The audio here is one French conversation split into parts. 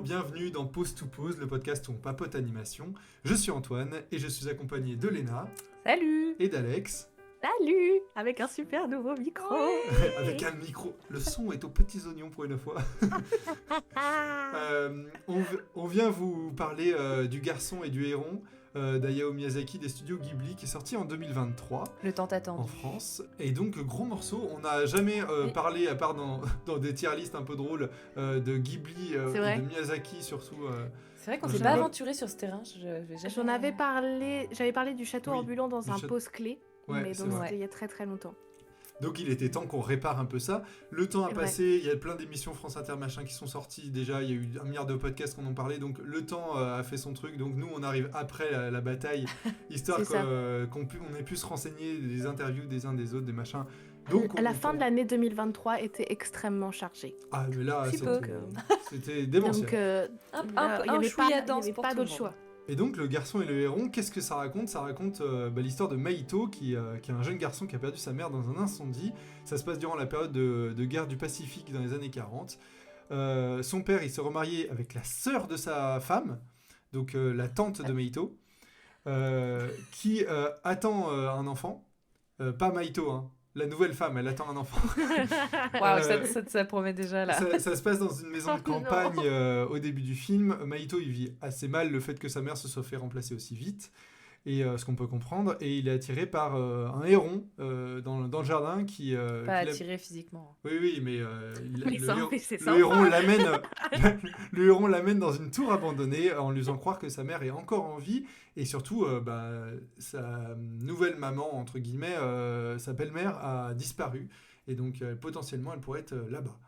bienvenue dans Pause to Pause, le podcast où on papote animation. Je suis Antoine et je suis accompagné de Léna. Salut. Et d'Alex. Salut. Avec un super nouveau micro. Avec un micro. Le son est aux petits oignons pour une fois. On vient vous parler du garçon et du héron d'Hayao Miyazaki des studios Ghibli qui est sorti en 2023. Le temps attendu. En France. Et donc, gros morceau. On n'a jamais parlé, à part dans des tier lists un peu drôles, de Ghibli et de Miyazaki surtout. C'est vrai qu'on s'est pas aventuré sur ce terrain. J'avais parlé du château ambulant dans un pause-clé, mais donc c'était il y a très très longtemps. Donc il était temps qu'on répare un peu ça. Le temps a passé, il y a plein d'émissions France Inter machin qui sont sorties déjà, il y a eu 1 milliard de podcasts qu'on en parlait, donc le temps a fait son truc, donc nous on arrive après la bataille, histoire qu'on ait pu se renseigner des interviews des uns des autres, des machins. Donc la fin de l'année 2023 était extrêmement chargée. Ah mais là c'était démentiel. Donc il n'y avait pas d'autre choix. Et donc, le garçon et le héron, qu'est-ce que ça raconte ? Ça raconte l'histoire de Maito, qui est un jeune garçon qui a perdu sa mère dans un incendie. Ça se passe durant la période de guerre du Pacifique dans les années 40. Son père, il s'est remarié avec la sœur de sa femme, donc la tante de Maito, qui attend un enfant. Pas Maito, hein. La nouvelle femme, elle attend un enfant. Waouh, ça promet déjà là. Ça se passe dans une maison de campagne au début du film. Maito, il vit assez mal le fait que sa mère se soit fait remplacer aussi vite, et ce qu'on peut comprendre. Et il est attiré par un héron dans le jardin qui... Pas attiré physiquement. Oui, mais le héron l'amène dans une tour abandonnée en lui faisant croire que sa mère est encore en vie. Et surtout, sa nouvelle maman, entre guillemets, sa belle-mère a disparu. Et donc, potentiellement, elle pourrait être là-bas.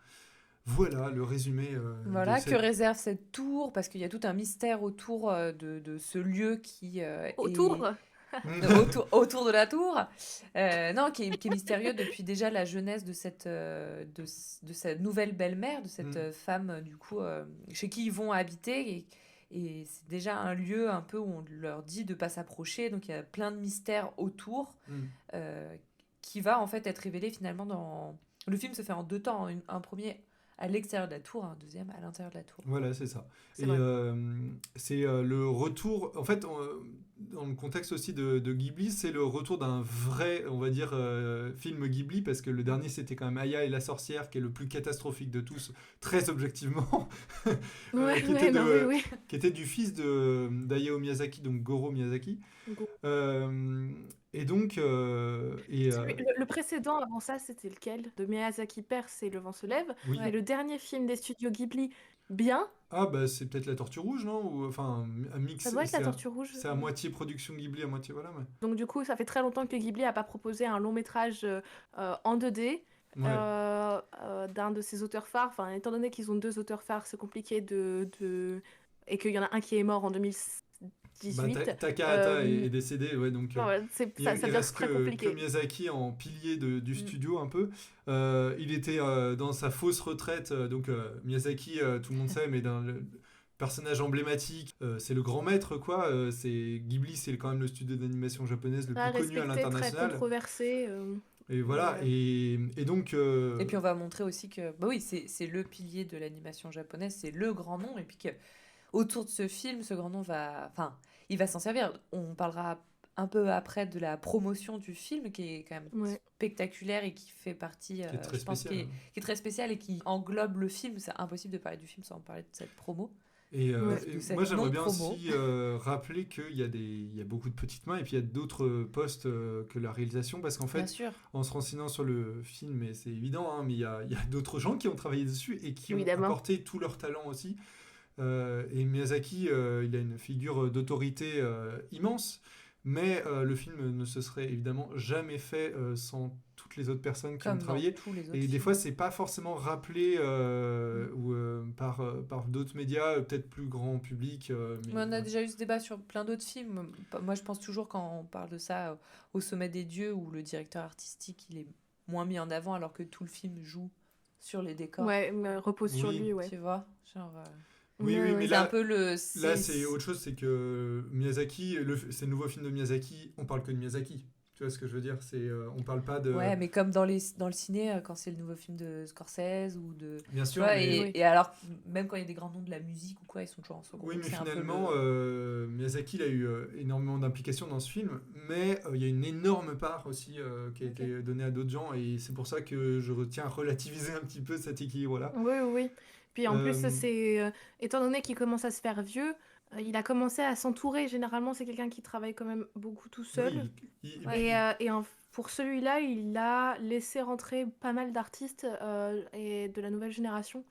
Voilà le résumé. Voilà, que réserve cette tour ? Parce qu'il y a tout un mystère autour de ce lieu qui... autour de la tour. Qui est mystérieux depuis déjà la jeunesse de cette nouvelle belle-mère, de cette femme, du coup, chez qui ils vont habiter. Et c'est déjà un lieu un peu où on leur dit de ne pas s'approcher. Donc, il y a plein de mystères autour qui va en fait être révélé finalement dans... Le film se fait en 2 temps. Un premier à l'extérieur de la tour, un deuxième à l'intérieur de la tour. Voilà, c'est ça. C'est le retour... En fait, dans le contexte aussi de Ghibli, c'est le retour d'un vrai, on va dire, film Ghibli, parce que le dernier, c'était quand même Aya et la sorcière, qui est le plus catastrophique de tous, très objectivement, qui était du fils d'Hayao Miyazaki, donc Goro Miyazaki. Et donc... Le précédent, avant ça, c'était lequel ? De Miyazaki père, c'est Le vent se lève. Oui. Mais le dernier film des studios Ghibli, bien. Ah, c'est peut-être La Tortue Rouge, non ? Ou, enfin, un mix. Ça doit être La Tortue Rouge. C'est à moitié production Ghibli, à moitié, voilà. Mais... Donc du coup, ça fait très longtemps que Ghibli n'a pas proposé un long métrage en 2D. D'un de ses auteurs phares. Enfin, étant donné qu'ils ont 2 auteurs phares, c'est compliqué et qu'il y en a un qui est mort en 2018. Takahata est décédé, donc ça devient très compliqué. Que Miyazaki en pilier du studio un peu. Il était dans sa fausse retraite, donc Miyazaki, tout le monde sait, mais le personnage emblématique, c'est le grand maître, quoi. C'est Ghibli, c'est quand même le studio d'animation japonaise le plus connu à l'international. Très controversé. Et voilà, et donc... Et puis on va montrer aussi que c'est le pilier de l'animation japonaise, c'est le grand nom, et puis que autour de ce film, ce grand nom il va s'en servir. On parlera un peu après de la promotion du film, qui est quand même spectaculaire et qui fait partie, qui est très spécial et qui englobe le film. C'est impossible de parler du film sans parler de cette promo. Et moi, j'aimerais bien aussi rappeler qu'il y a beaucoup de petites mains et puis il y a d'autres postes que la réalisation, parce qu'en fait, en se renseignant sur le film, et c'est évident, hein, mais il y a d'autres gens qui ont travaillé dessus et qui ont apporté tout leur talent aussi. Et Miyazaki, il a une figure d'autorité immense, mais le film ne se serait évidemment jamais fait sans toutes les autres personnes qui ont travaillé. Et des fois, c'est pas forcément rappelé par d'autres médias, peut-être plus grand public. Mais on a déjà eu ce débat sur plein d'autres films. Moi, je pense toujours, quand on parle de ça, au Sommet des Dieux, où le directeur artistique, il est moins mis en avant, alors que tout le film joue sur les décors. Mais repose sur lui, Tu vois, genre... Oui, mais c'est là, un peu là, c'est autre chose, c'est que Miyazaki, c'est le nouveau film de Miyazaki, on parle que de Miyazaki. Tu vois ce que je veux dire, on parle pas de... Ouais, mais comme dans le ciné, quand c'est le nouveau film de Scorsese ou de... Bien sûr, vois, et alors, même quand il y a des grands noms de la musique ou quoi, ils sont toujours en second. Oui, mais finalement, Miyazaki, il a eu énormément d'implications dans ce film, mais il y a une énorme part aussi qui a été donnée à d'autres gens, et c'est pour ça que je retiens à relativiser un petit peu cet équilibre-là. Oui. Puis en plus, étant donné qu'il commence à se faire vieux, il a commencé à s'entourer. Généralement, c'est quelqu'un qui travaille quand même beaucoup tout seul. Pour celui-là, il a laissé rentrer pas mal d'artistes et de la nouvelle génération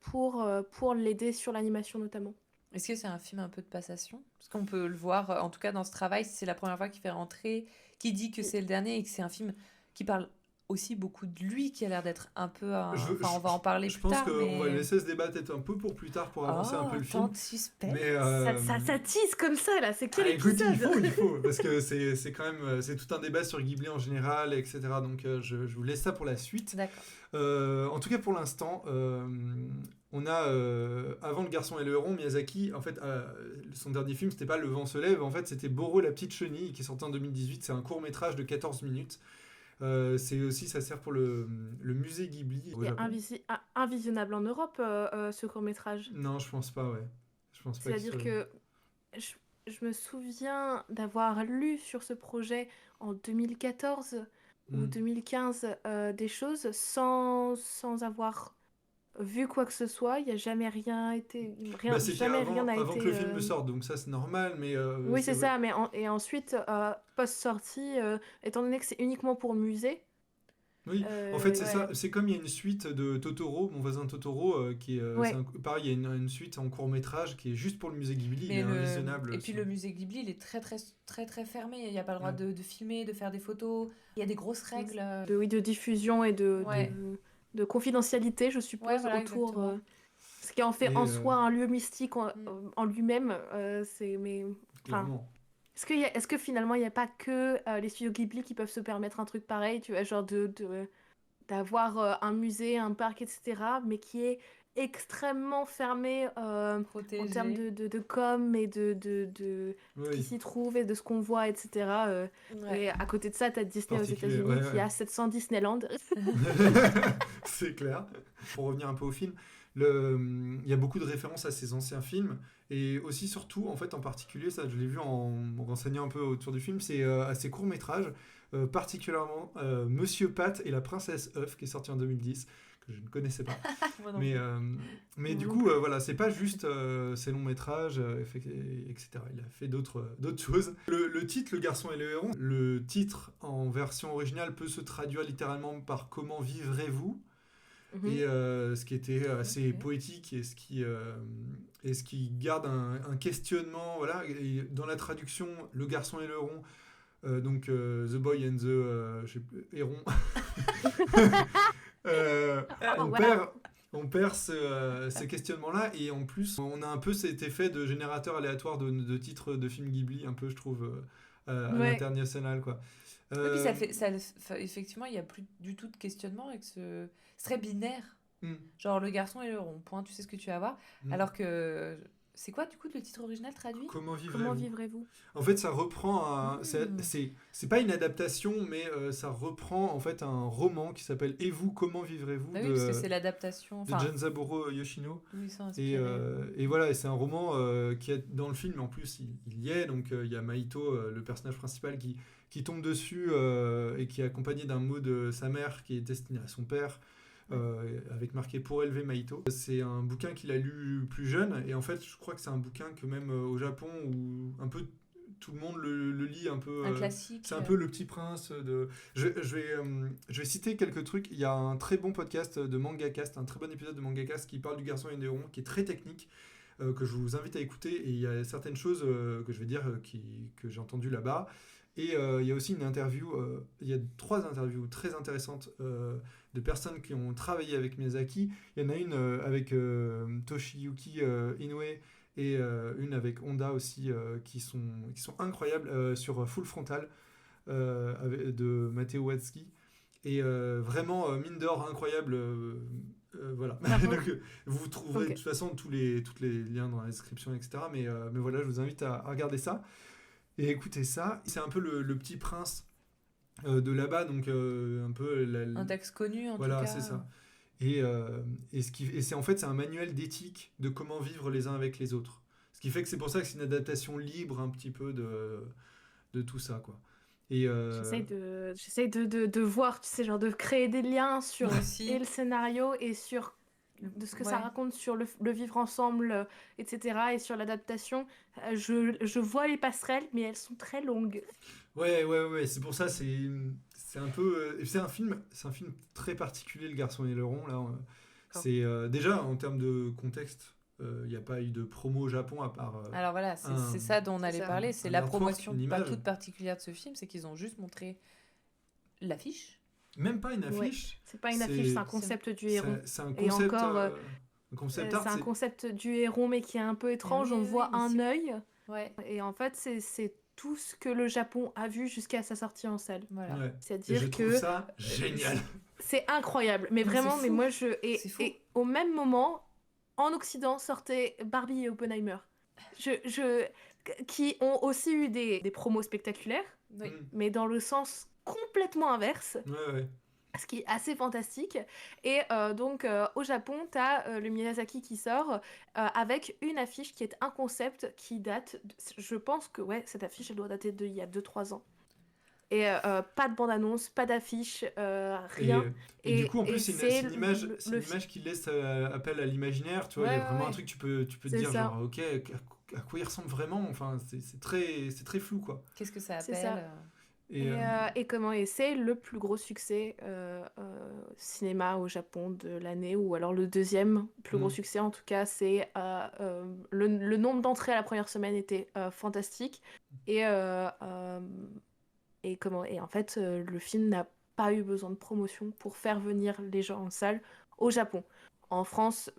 pour l'aider sur l'animation notamment. Est-ce que c'est un film un peu de passation? Parce qu'on peut le voir, en tout cas dans ce travail, c'est la première fois qu'il fait rentrer, qui dit que c'est le dernier et que c'est un film qui parle aussi beaucoup de lui, qui a l'air d'être un peu... on va en parler plus tard. Je pense qu'on va laisser ce débat peut-être un peu pour plus tard pour avancer un peu le film. Suspense. Mais ça tease comme ça, là. C'est quel épisode? Écoute, il faut, parce que c'est quand même... C'est tout un débat sur Ghibli en général, etc. Donc je vous laisse ça pour la suite. D'accord. En tout cas, pour l'instant, on a... avant Le Garçon et le Héron, Miyazaki, en fait, son dernier film, c'était pas Le Vent se lève, en fait, c'était Boro la petite chenille, qui est sorti en 2018. C'est un court-métrage de 14 minutes. C'est aussi, ça sert pour le musée Ghibli. C'est invisionnable en Europe, ce court-métrage. Non, je pense pas, ouais. C'est-à-dire que je me souviens d'avoir lu sur ce projet en 2014 ou 2015 des choses sans avoir vu quoi que ce soit. Il n'y a jamais rien été... rien n'a été... Avant que le film ne sorte, donc ça c'est normal, mais... oui, c'est ça, mais et ensuite, post-sortie, étant donné que c'est uniquement pour le musée... Oui, en fait c'est ça, c'est comme il y a une suite de Totoro, Mon voisin Totoro, qui est... pareil, il y a une suite en court-métrage qui est juste pour le musée Ghibli, il est invisionnable. Et puis le musée Ghibli, il est très très très très fermé, il n'y a pas le droit de filmer, de faire des photos, il y a des grosses règles. De diffusion et de confidentialité, je suppose, autour... ce qui en fait en soi un lieu mystique en lui-même, mais... Est-ce que finalement il n'y a pas que les studios Ghibli qui peuvent se permettre un truc pareil, tu vois, genre d'avoir un musée, un parc, etc., mais qui est extrêmement fermé en termes de com et de qui s'y trouve et de ce qu'on voit, etc. Et à côté de ça, tu as Disney aux États-Unis qui a 700 Disneyland. C'est clair. Pour revenir un peu au film, il y a beaucoup de références à ces anciens films, et aussi surtout en fait en particulier, ça je l'ai vu en me renseignant un peu autour du film, c'est à ces courts-métrages, particulièrement Monsieur Pat et la princesse Œuf, qui est sorti en 2010, que je ne connaissais pas. mais du coup voilà, c'est pas juste ces longs métrages, etc. Il a fait d'autres choses. Le titre, Le Garçon et le Héron, le titre en version originale peut se traduire littéralement par Comment vivrez-vous. Et ce qui était assez poétique et ce qui garde un questionnement, voilà. Et dans la traduction, Le Garçon et le Héron, donc The Boy and the Héron, on perd ces questionnements-là, et en plus on a un peu cet effet de générateur aléatoire de titres de films Ghibli, un peu, je trouve, à l'international, quoi. Et puis effectivement, il n'y a plus du tout de questionnement avec ce... C'est très binaire. Genre Le Garçon et le Héron, point, tu sais ce que tu vas voir. Alors que... C'est quoi, du coup, le titre original traduit ? Comment vivrez-vous ? En fait, ça reprend c'est pas une adaptation, mais ça reprend en fait un roman qui s'appelle Et vous, comment vivrez-vous ? Oui, parce que c'est l'adaptation de Genzaburo Yoshino. Oui, ça et voilà, et c'est un roman qui est dans le film, en plus il y est, donc il y a Maito, le personnage principal, qui tombe dessus et qui est accompagné d'un mot de sa mère qui est destiné à son père. Avec marqué Pour élever Maito. C'est un bouquin qu'il a lu plus jeune, et en fait je crois que c'est un bouquin que même au Japon, où un peu tout le monde le lit un peu. Un classique. C'est un peu Le Petit Prince de... Je vais citer quelques trucs. Il y a un très bon podcast de Mangacast, un très bon épisode de Mangacast qui parle du Garçon et du Héron, qui est très technique, que je vous invite à écouter, et il y a certaines choses que je vais dire que j'ai entendues là-bas. Et il y a aussi une interview, il y a 3 interviews très intéressantes de personnes qui ont travaillé avec Miyazaki. Il y en a une avec Toshiyuki Inoue, et une avec Honda aussi, qui sont incroyables, sur Full Frontal de Matteo Watzki. Et vraiment, mine d'or, incroyable. Voilà. Donc, vous trouverez de toute façon tous les liens dans la description, etc. Mais voilà, je vous invite à regarder ça. Et écoutez ça, c'est un peu le Petit Prince de là-bas, donc un peu... Un texte connu, en tout cas. Voilà, c'est ça. Et c'est en fait, c'est un manuel d'éthique de comment vivre les uns avec les autres. Ce qui fait que c'est pour ça que c'est une adaptation libre un petit peu de tout ça, quoi. Et j'essaie de voir, tu sais, genre de créer des liens sur et le scénario et sur de ce que ça raconte sur le vivre ensemble, etc. et sur l'adaptation. Je vois les passerelles, mais elles sont très longues. Ouais, c'est pour ça, c'est un peu... c'est un film très particulier, Le Garçon et le Rond, là. C'est déjà, en termes de contexte, il n'y a pas eu de promo au Japon à part... Alors voilà, c'est ça dont on allait parler, c'est la promotion pas toute particulière de ce film, c'est qu'ils ont juste montré l'affiche. Même pas une affiche. Ouais. C'est pas une affiche, c'est un concept du héros. C'est un concept, un concept art. C'est un concept du héros, mais qui est un peu étrange. On voit un œil. Ouais. Et en fait, c'est tout ce que le Japon a vu jusqu'à sa sortie en salle. Voilà. Ouais. C'est-à-dire je trouve ça génial. C'est incroyable. Mais vraiment, mais moi, et au même moment, en Occident, sortaient Barbie et Oppenheimer. Qui ont aussi eu des promos spectaculaires, mais dans le sens complètement inverse. Ouais. Ce qui est assez fantastique. Et donc, au Japon, tu as le Miyazaki qui sort avec une affiche qui est un concept qui date... Je pense que cette affiche, elle doit dater d'il y a 2-3 ans. Et pas de bande-annonce, pas d'affiche, rien. Et du coup, en plus, c'est une image qui laisse appel à l'imaginaire. Tu vois, il y a vraiment un truc, tu peux te dire, ça. Genre, ok, à quoi il ressemble vraiment. Enfin, c'est très flou, quoi. Qu'est-ce que ça appelle et comment c'est le plus gros succès cinéma au Japon de l'année, ou alors le deuxième plus gros succès en tout cas, c'est le nombre d'entrées à la première semaine était fantastique, et en fait le film n'a pas eu besoin de promotion pour faire venir les gens en salle au Japon. En France,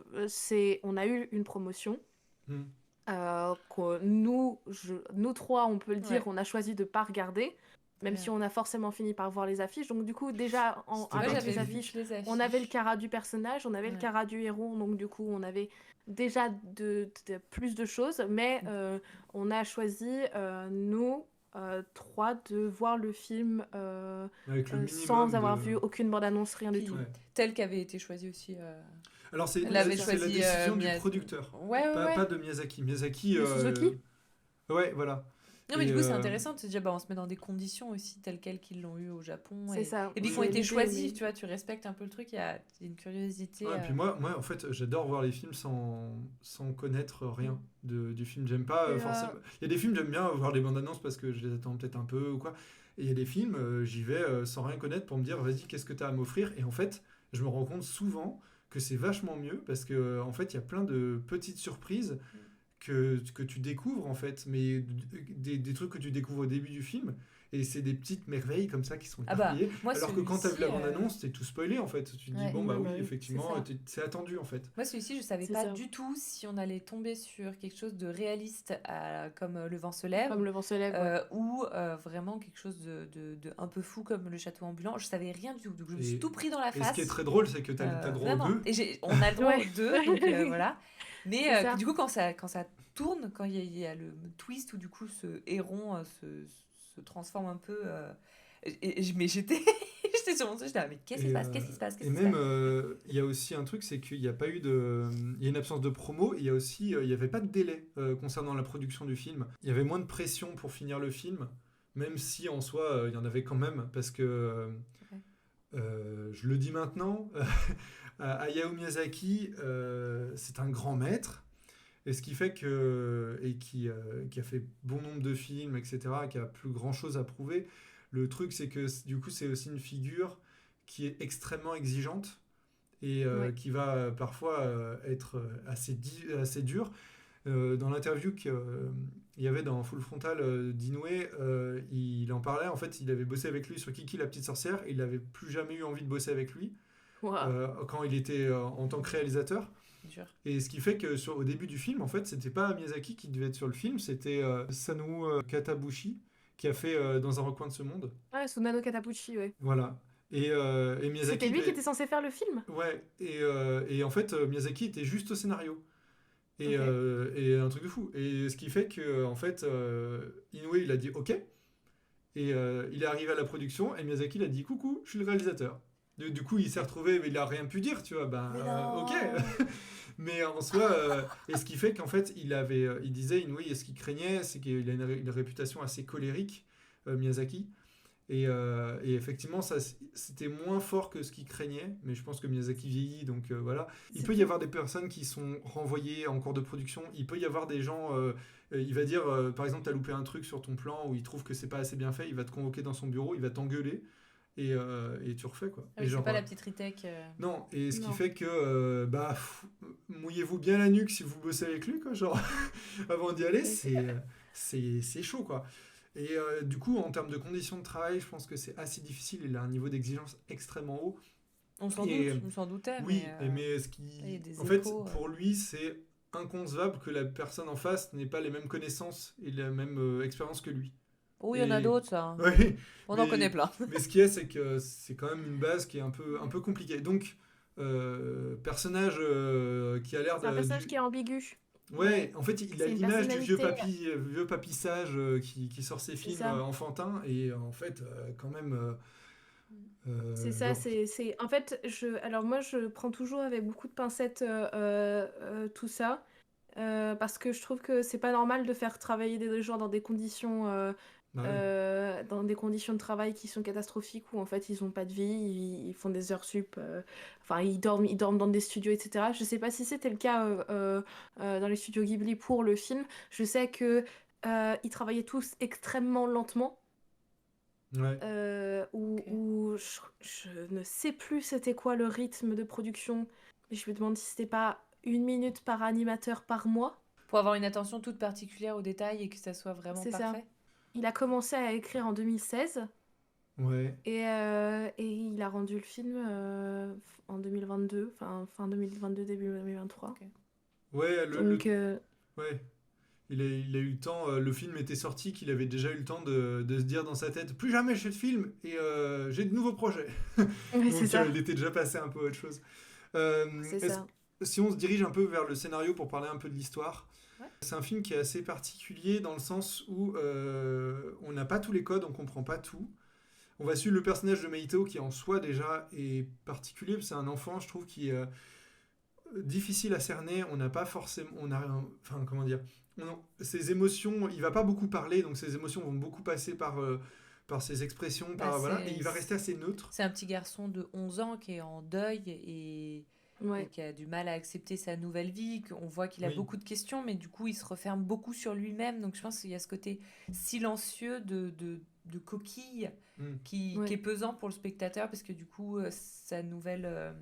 on a eu une promotion. Nous trois, on peut le dire, on a choisi de pas regarder. Même si on a forcément fini par voir les affiches. Donc du coup, déjà, avec les affiches, on avait le cara du personnage, on avait le cara du héros. Donc du coup, on avait déjà plus de choses. Mais on a choisi, nous, trois, de voir le film sans avoir vu aucune bande-annonce, rien du tout. Tel qu'avait été choisi aussi... Alors c'est la décision du producteur, pas de Miyazaki. Suzuki Ouais, voilà. Non, mais du coup, c'est intéressant de se dire, on se met dans des conditions aussi telles quelles qu'ils l'ont eu au Japon. C'est ça. Et puis, qui ont été choisis, tu vois, tu respectes un peu le truc, il y a une curiosité. Et puis moi, en fait, j'adore voir les films sans connaître rien du film. J'aime pas forcément... Il y a des films, j'aime bien voir les bandes annonces parce que je les attends peut-être un peu ou quoi. Et il y a des films, j'y vais sans rien connaître pour me dire, vas-y, qu'est-ce que tu as à m'offrir ? Et en fait, je me rends compte souvent que c'est vachement mieux parce que en fait, il y a plein de petites surprises que tu découvres en fait, mais des trucs que tu découvres au début du film, et c'est des petites merveilles comme ça qui sont éparpillées, alors que quand tu as vu la bande-annonce, t'es tout spoilé en fait, tu te dis oui, effectivement, c'est attendu en fait. Moi celui-ci, je savais pas du tout si on allait tomber sur quelque chose de réaliste comme Le Vent se lève, ou vraiment quelque chose de un peu fou comme Le Château ambulant. Je savais rien du tout, donc je me suis tout pris dans la face. Et ce qui est très drôle, c'est que tu as le droit aux deux. Et on a le droit aux deux, donc voilà. Mais du coup, quand ça tourne, quand il y a le twist où du coup ce héron se transforme un peu, mais j'étais sur mon truc, j'étais mais qu'est-ce qui se passe Et même il y a aussi un truc, c'est qu'il n'y a pas eu il y a une absence de promo, il y a aussi il n'y avait pas de délai concernant la production du film. Il y avait moins de pression pour finir le film, même si en soi il y en avait quand même, parce que je le dis maintenant, Hayao Miyazaki, c'est un grand maître, et ce qui fait qui a fait bon nombre de films, etc., qui a plus grand chose à prouver. Le truc, c'est que du coup, c'est aussi une figure qui est extrêmement exigeante et qui va parfois être assez dure. Dans l'interview qu'il y avait dans Full Frontal d'Inoue, il en parlait. En fait, il avait bossé avec lui sur Kiki la petite sorcière, et il n'avait plus jamais eu envie de bosser avec lui. Quand il était en tant que réalisateur. Et ce qui fait que au début du film, en fait, c'était pas Miyazaki qui devait être sur le film, c'était Sanu Katabushi qui a fait Dans un recoin de ce monde. Sunano Katabushi, Voilà. Et Miyazaki... C'était lui qui était censé faire le film. Ouais. Et en fait, Miyazaki était juste au scénario. Et un truc de fou. Et ce qui fait que en fait, Inoue, il a dit OK. Et il est arrivé à la production et Miyazaki il a dit coucou, je suis le réalisateur. Du coup, il s'est retrouvé, mais il a rien pu dire, tu vois. Ok. Mais en soi, et ce qui fait qu'en fait, il disait, oui, et ce qu'il craignait, c'est qu'il a une réputation assez colérique, Miyazaki. Et effectivement, ça, c'était moins fort que ce qu'il craignait, mais je pense que Miyazaki vieillit, donc voilà. Il peut y avoir des personnes qui sont renvoyées en cours de production. Il peut y avoir des gens, il va dire, par exemple, t'as loupé un truc sur ton plan ou il trouve que c'est pas assez bien fait, il va te convoquer dans son bureau, il va t'engueuler. Et tu refais quoi. Ah oui, c'est pas la petite retake. Non, et ce qui fait que mouillez-vous bien la nuque si vous bossez avec lui, quoi, genre avant d'y aller, c'est chaud quoi. Et du coup, en termes de conditions de travail, je pense que c'est assez difficile. Il a un niveau d'exigence extrêmement haut. On s'en doutait. Oui, mais ce qui, en fait, pour lui, c'est inconcevable que la personne en face n'ait pas les mêmes connaissances et la même expérience que lui. Oui, il y en a d'autres, ça. Oui, on en connaît plein. Mais ce qu'il y a, c'est que c'est quand même une base qui est un peu compliquée. Donc, personnage qui a l'air de... C'est un personnage qui est ambigu. Ouais, en fait, il a l'image du vieux papy sage qui sort ses films enfantins. Et en fait, quand même... c'est ça, c'est... En fait, alors moi, je prends toujours avec beaucoup de pincettes tout ça. Parce que je trouve que c'est pas normal de faire travailler des gens dans des conditions... dans des conditions de travail qui sont catastrophiques où en fait ils ont pas de vie, ils font des heures sup, enfin ils dorment dans des studios, etc. Je sais pas si c'était le cas dans les studios Ghibli pour le film. Je sais que ils travaillaient tous extrêmement lentement. Où je ne sais plus c'était quoi le rythme de production, mais je me demande si c'était pas 1 minute par animateur par mois. Pour avoir une attention toute particulière aux détails et que ça soit vraiment parfait. Ça. Il a commencé à écrire en 2016. Ouais. Et il a rendu le film en 2022, fin 2022, début 2023. Okay. Ouais, ouais. Il a eu le temps, le film était sorti, qu'il avait déjà eu le temps de se dire dans sa tête, plus jamais je fais de film et j'ai de nouveaux projets. Oui, c'est ça. Il était déjà passé un peu à autre chose. C'est ça. Si on se dirige un peu vers le scénario pour parler un peu de l'histoire, c'est un film qui est assez particulier dans le sens où on n'a pas tous les codes, on comprend pas tout. On va suivre le personnage de Meito qui en soi déjà est particulier, c'est un enfant je trouve qui est difficile à cerner, on n'a pas forcément, enfin comment dire, ses émotions, il va pas beaucoup parler, donc ses émotions vont beaucoup passer par ses expressions, et il va rester assez neutre. C'est un petit garçon de 11 ans qui est en deuil et qui a du mal à accepter sa nouvelle vie, qu'on voit qu'il a beaucoup de questions, mais du coup il se referme beaucoup sur lui-même, donc je pense qu'il y a ce côté silencieux de coquille qui est pesant pour le spectateur, parce que du coup sa nouvelle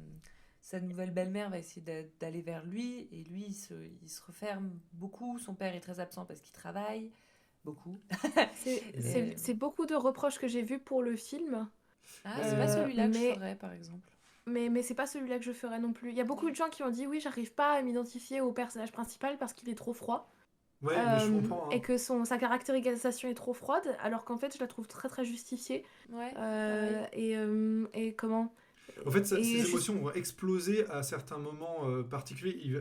belle-mère va essayer d'aller vers lui, et lui il se referme beaucoup. Son père est très absent parce qu'il travaille beaucoup. C'est beaucoup de reproches que j'ai vus pour le film. C'est pas celui-là que je ferais par exemple. Mais c'est pas celui-là que je ferais non plus. Il y a beaucoup de gens qui ont dit oui, j'arrive pas à m'identifier au personnage principal parce qu'il est trop froid. Ouais, mais je comprends. Et que sa caractérisation est trop froide, alors qu'en fait je la trouve très très justifiée. Et comment... En fait, ses émotions vont exploser à certains moments particuliers.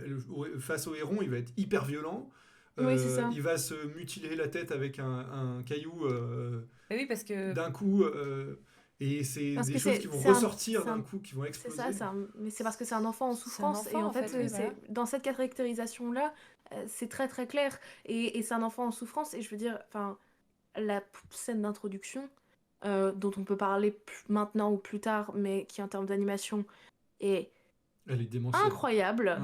Face au héron, il va être hyper violent. Oui, c'est ça. Il va se mutiler la tête avec un caillou parce que... d'un coup. Et c'est des choses qui vont ressortir d'un coup, qui vont exploser. C'est ça, mais c'est parce que c'est un enfant en souffrance. Et en fait, dans cette caractérisation-là, c'est très très clair. Et c'est un enfant en souffrance. Et je veux dire, la scène d'introduction, dont on peut parler maintenant ou plus tard, mais qui en termes d'animation est incroyable.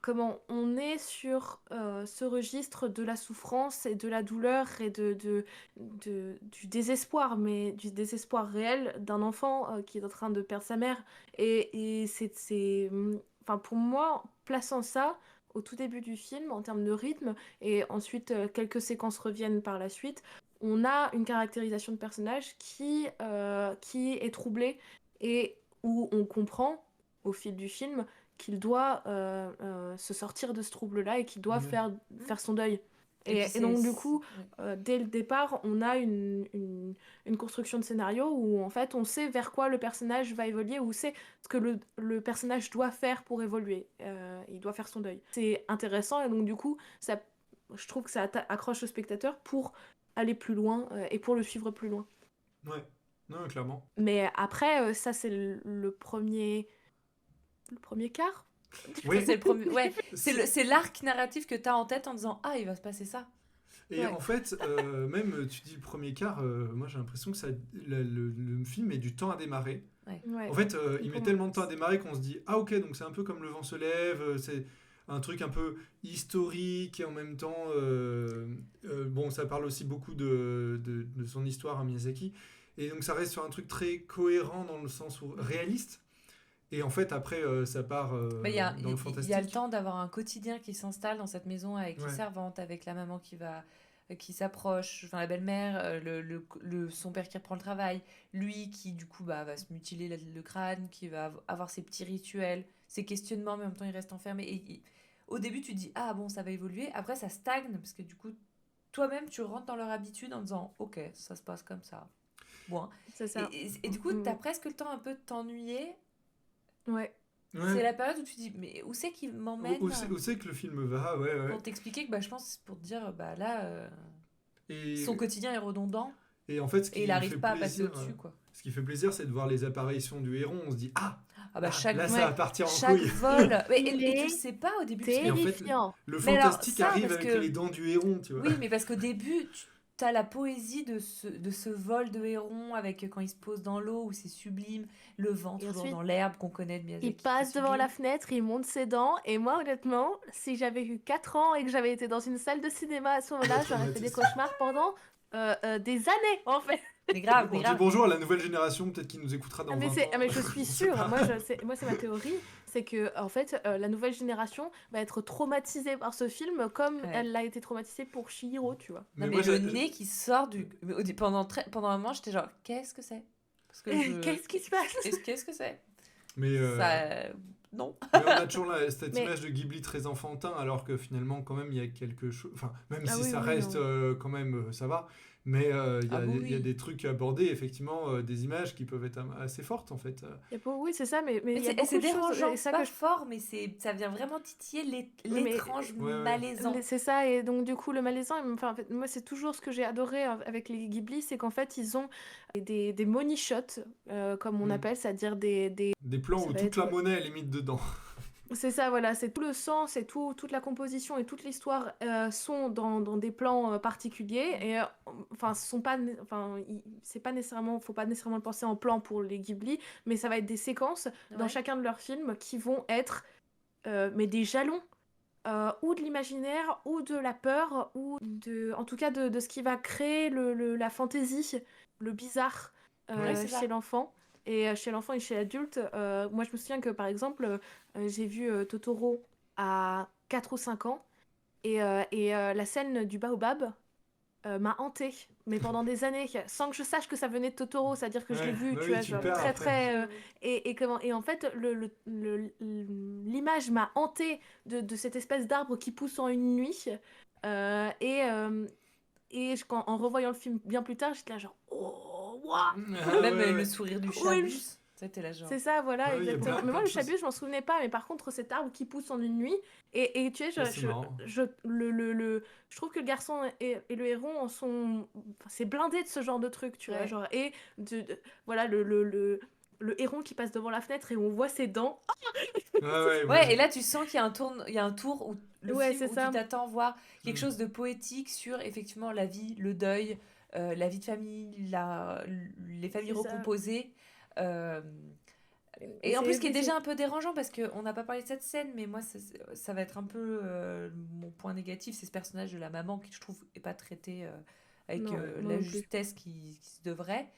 Comment on est sur ce registre de la souffrance et de la douleur et du désespoir, mais du désespoir réel d'un enfant qui est en train de perdre sa mère. Et c'est pour moi, plaçant ça au tout début du film en termes de rythme, et ensuite quelques séquences reviennent par la suite, on a une caractérisation de personnage qui est troublée et où on comprend au fil du film qu'il doit se sortir de ce trouble-là et qu'il doit faire son deuil. Et donc du coup, dès le départ, on a une construction de scénario où en fait on sait vers quoi le personnage va évoluer, ou c'est ce que le personnage doit faire pour évoluer. Il doit faire son deuil. C'est intéressant, et donc du coup, ça je trouve que ça accroche le spectateur pour aller plus loin et pour le suivre plus loin. Ouais, non, clairement. Mais après, ça, c'est le premier quart. Oui. C'est le premier. Ouais, c'est l'arc narratif que tu as en tête en disant il va se passer ça. Et en fait, même tu dis le premier quart, moi j'ai l'impression que le film met du temps à démarrer. Ouais. En fait, il met tellement de temps à démarrer qu'on se dit ok, donc c'est un peu comme Le vent se lève, c'est un truc un peu historique et en même temps, bon, ça parle aussi beaucoup de son histoire à Miyazaki. Et donc ça reste sur un truc très cohérent dans le sens où réaliste. Et en fait, après, ça part dans le fantastique. Il y a le temps d'avoir un quotidien qui s'installe dans cette maison avec les servantes, avec la maman qui s'approche, enfin la belle-mère, son père qui reprend le travail, lui qui du coup va se mutiler le crâne, qui va avoir ses petits rituels, ses questionnements, mais en même temps il reste enfermé. Et au début tu te dis bon, ça va évoluer, après ça stagne parce que du coup toi-même tu rentres dans leur habitude en disant ok, ça se passe comme ça. Bon. C'est ça. Et du coup t'as presque le temps un peu de t'ennuyer. Ouais. C'est la période où tu dis mais où c'est qu'il m'emmène, où c'est que le film va, pour t'expliquer que je pense pour te dire là son quotidien est redondant et en fait il n'arrive pas à passer au-dessus quoi. Ce qui fait plaisir, c'est de voir les apparitions du héron. On se dit chaque là ça va partir en chaque couille. vol et tu le sais pas au début terrifiant. En fait, le fantastique arrive avec les dents du héron, tu vois. Oui, mais parce qu'au début t'as la poésie de ce vol de héron avec quand il se pose dans l'eau où c'est sublime, le vent toujours ensuite, dans l'herbe qu'on connaît de Miyazaki. Il passe devant la fenêtre, il monte ses dents et moi honnêtement, si j'avais eu 4 ans et que j'avais été dans une salle de cinéma à ce moment-là, j'aurais fait des cauchemars pendant des années en fait. Mais grave, on dit bonjour à la nouvelle génération, peut-être qui nous écoutera dans 20 ans. Mais je suis sûre, moi c'est ma théorie, c'est que en fait la nouvelle génération va être traumatisée par ce film comme elle l'a été traumatisée pour Chihiro, tu vois. Mais le nez qui sort pendant un moment, j'étais genre qu'est-ce que c'est parce que qu'est-ce qui se passe qu'est-ce que c'est mais non. Mais on a toujours cette image de Ghibli très enfantin, alors que finalement quand même il y a quelque chose, enfin même si ça reste quand même ça va. Mais il y a des trucs abordés, effectivement, des images qui peuvent être assez fortes, en fait. Oui, c'est ça, mais il y a beaucoup c'est de choses... dérangeant, c'est pas fort, mais ça vient vraiment titiller l'étrange malaisant. C'est ça, et donc du coup, le malaisant, en fait, moi, c'est toujours ce que j'ai adoré avec les Ghibli, c'est qu'en fait, ils ont des money shots, comme on appelle, c'est-à-dire des plans où toute la monnaie est limite dedans. C'est ça, voilà, c'est tout le sens et toute la composition et toute l'histoire sont dans des plans particuliers et c'est pas nécessairement, faut pas nécessairement le penser en plan pour les Ghibli, mais ça va être des séquences dans chacun de leurs films qui vont être mais des jalons ou de l'imaginaire ou de la peur ou en tout cas de ce qui va créer la fantaisie, le bizarre chez l'enfant. Et chez l'enfant et chez l'adulte, moi je me souviens que par exemple, j'ai vu Totoro à 4 ou 5 ans et la scène du baobab m'a hantée, mais pendant des années, sans que je sache que ça venait de Totoro, c'est-à-dire que je l'ai vu, tu vois, genre très... et en fait, l'image m'a hantée de cette espèce d'arbre qui pousse en une nuit, et en revoyant le film bien plus tard, j'étais là genre... Même le sourire du chabus, c'était la genre. C'est ça, voilà, exactement. Mais moi, le chabus, je m'en souvenais pas, mais par contre, cet arbre qui pousse en une nuit, et tu sais, je trouve que le garçon et le héron en sont... c'est blindé de ce genre de truc, tu vois, genre, et voilà, le héron qui passe devant la fenêtre et on voit ses dents. Et là, tu sens qu'il y a un tour où le film où tu t'attends voir quelque chose de poétique sur, effectivement, la vie, le deuil, la vie de famille, les familles recomposées. Et en plus, ce qui est déjà un peu dérangeant, parce qu'on n'a pas parlé de cette scène, mais moi, ça va être un peu mon point négatif, c'est ce personnage de la maman qui, je trouve, n'est pas traité avec la justesse qui se devrait.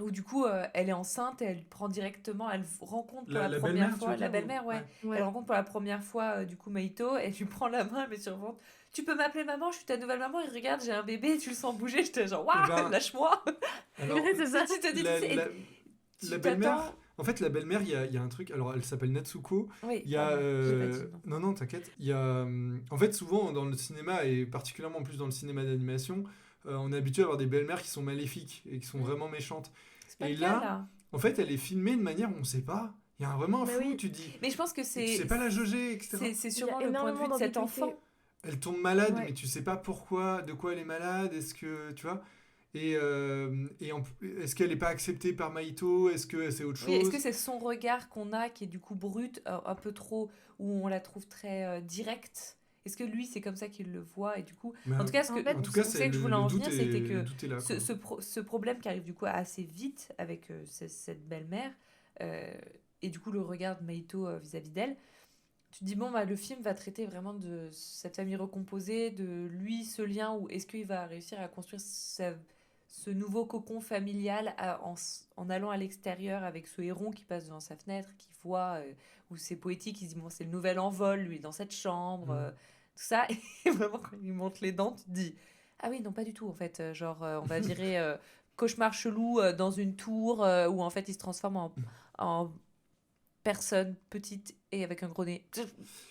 Où du coup, elle est enceinte et elle prend directement, elle rencontre pour la première fois, la belle-mère, elle rencontre pour la première fois, du coup, Maito, elle lui prend la main, elle met sur le ventre. Tu peux m'appeler maman, je suis ta nouvelle maman, et regarde, j'ai un bébé, tu le sens bouger, j'étais genre, waouh, lâche-moi. Alors, c'est ça, tu te dis, la belle-mère, en fait, la belle-mère, il y a un truc, alors elle s'appelle Natsuko. Oui, il y a, non, t'inquiète. Il y a, en fait, souvent dans le cinéma, et particulièrement plus dans le cinéma d'animation, on est habitué à avoir des belles-mères qui sont maléfiques et qui sont vraiment méchantes. Et là, en fait, elle est filmée de manière où on ne sait pas. Il y a vraiment un flou, tu dis. Mais je pense que c'est pas la jauger, etc. C'est sûrement le point de vue de cet enfant. elle tombe malade, mais tu sais pas pourquoi, de quoi elle est malade, est-ce que, tu vois, est-ce qu'elle n'est pas acceptée par Maito, est-ce que c'est autre chose? Est-ce que c'est son regard qu'on a qui est du coup brut, un peu trop, où on la trouve très directe? Est-ce que lui, c'est comme ça qu'il le voit? Et du coup, en tout cas, c'est que je voulais en venir, c'était que ce problème qui arrive du coup assez vite avec cette belle-mère, et du coup le regard de Maito vis-à-vis d'elle, tu te dis, bon, bah, le film va traiter vraiment de cette famille recomposée, de lui, ce lien, où est-ce qu'il va réussir à construire ce nouveau cocon familial en allant à l'extérieur avec ce héron qui passe devant sa fenêtre, qui voit, où c'est poétique, il se dit, bon, c'est le nouvel envol, lui, dans cette chambre, tout ça. Et vraiment, quand il monte les dents, tu te dis, ah oui, non, pas du tout, en fait. Genre, on va virer cauchemar chelou dans une tour où, en fait, il se transforme en personne petite et avec un gros nez.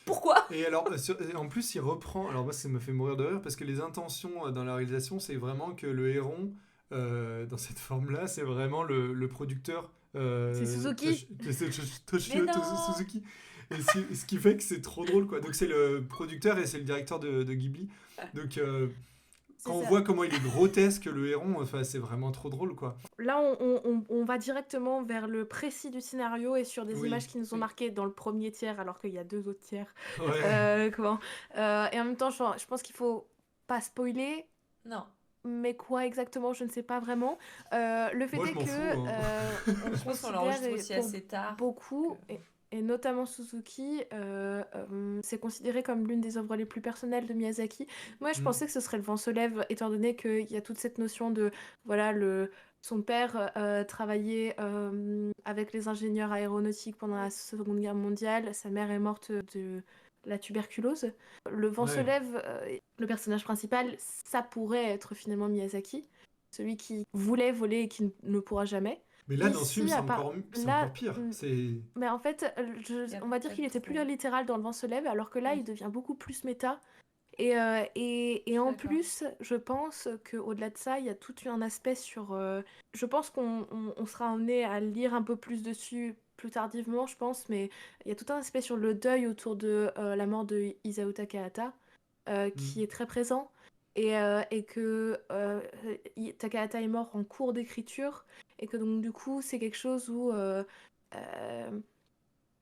Pourquoi? Et alors, en plus, il reprend... Alors moi, ça me fait mourir de rire, parce que les intentions dans la réalisation, c'est vraiment que le héron, dans cette forme-là, c'est vraiment le producteur... c'est Suzuki. Toshio Suzuki. Et ce qui fait que c'est trop drôle, quoi. Donc c'est le producteur et c'est le directeur de Ghibli. Donc... quand on voit comment il est grotesque, le héron, enfin, c'est vraiment trop drôle, quoi. Là, on va directement vers le précis du scénario et sur des images qui nous ont marqué dans le premier tiers, alors qu'il y a 2 autres tiers. Ouais. Et en même temps, je pense qu'il faut pas spoiler. Non. Mais quoi exactement, je ne sais pas vraiment. Le fait est que je pense qu'on l'enregistre aussi assez tard. Beaucoup. Et notamment Suzuki, c'est considéré comme l'une des œuvres les plus personnelles de Miyazaki. Moi, je pensais que ce serait Le vent se lève, étant donné qu'il y a toute cette notion de, voilà, son père travaillait avec les ingénieurs aéronautiques pendant la Seconde Guerre mondiale, sa mère est morte de la tuberculose. Le vent se lève, le personnage principal, ça pourrait être finalement Miyazaki, celui qui voulait voler et qui ne pourra jamais. Mais là, dans ce film, c'est encore pire. Mais en fait, on va dire qu'il était plus littéral dans Le vent se lève, alors que là, il devient beaucoup plus méta. Et en plus, je pense qu'au-delà de ça, il y a tout un aspect sur... je pense qu'on sera amené à lire un peu plus dessus plus tardivement, je pense, mais il y a tout un aspect sur le deuil autour de la mort de Isao Takahata, qui est très présent. Et que Takahata est mort en cours d'écriture, et que donc du coup c'est quelque chose où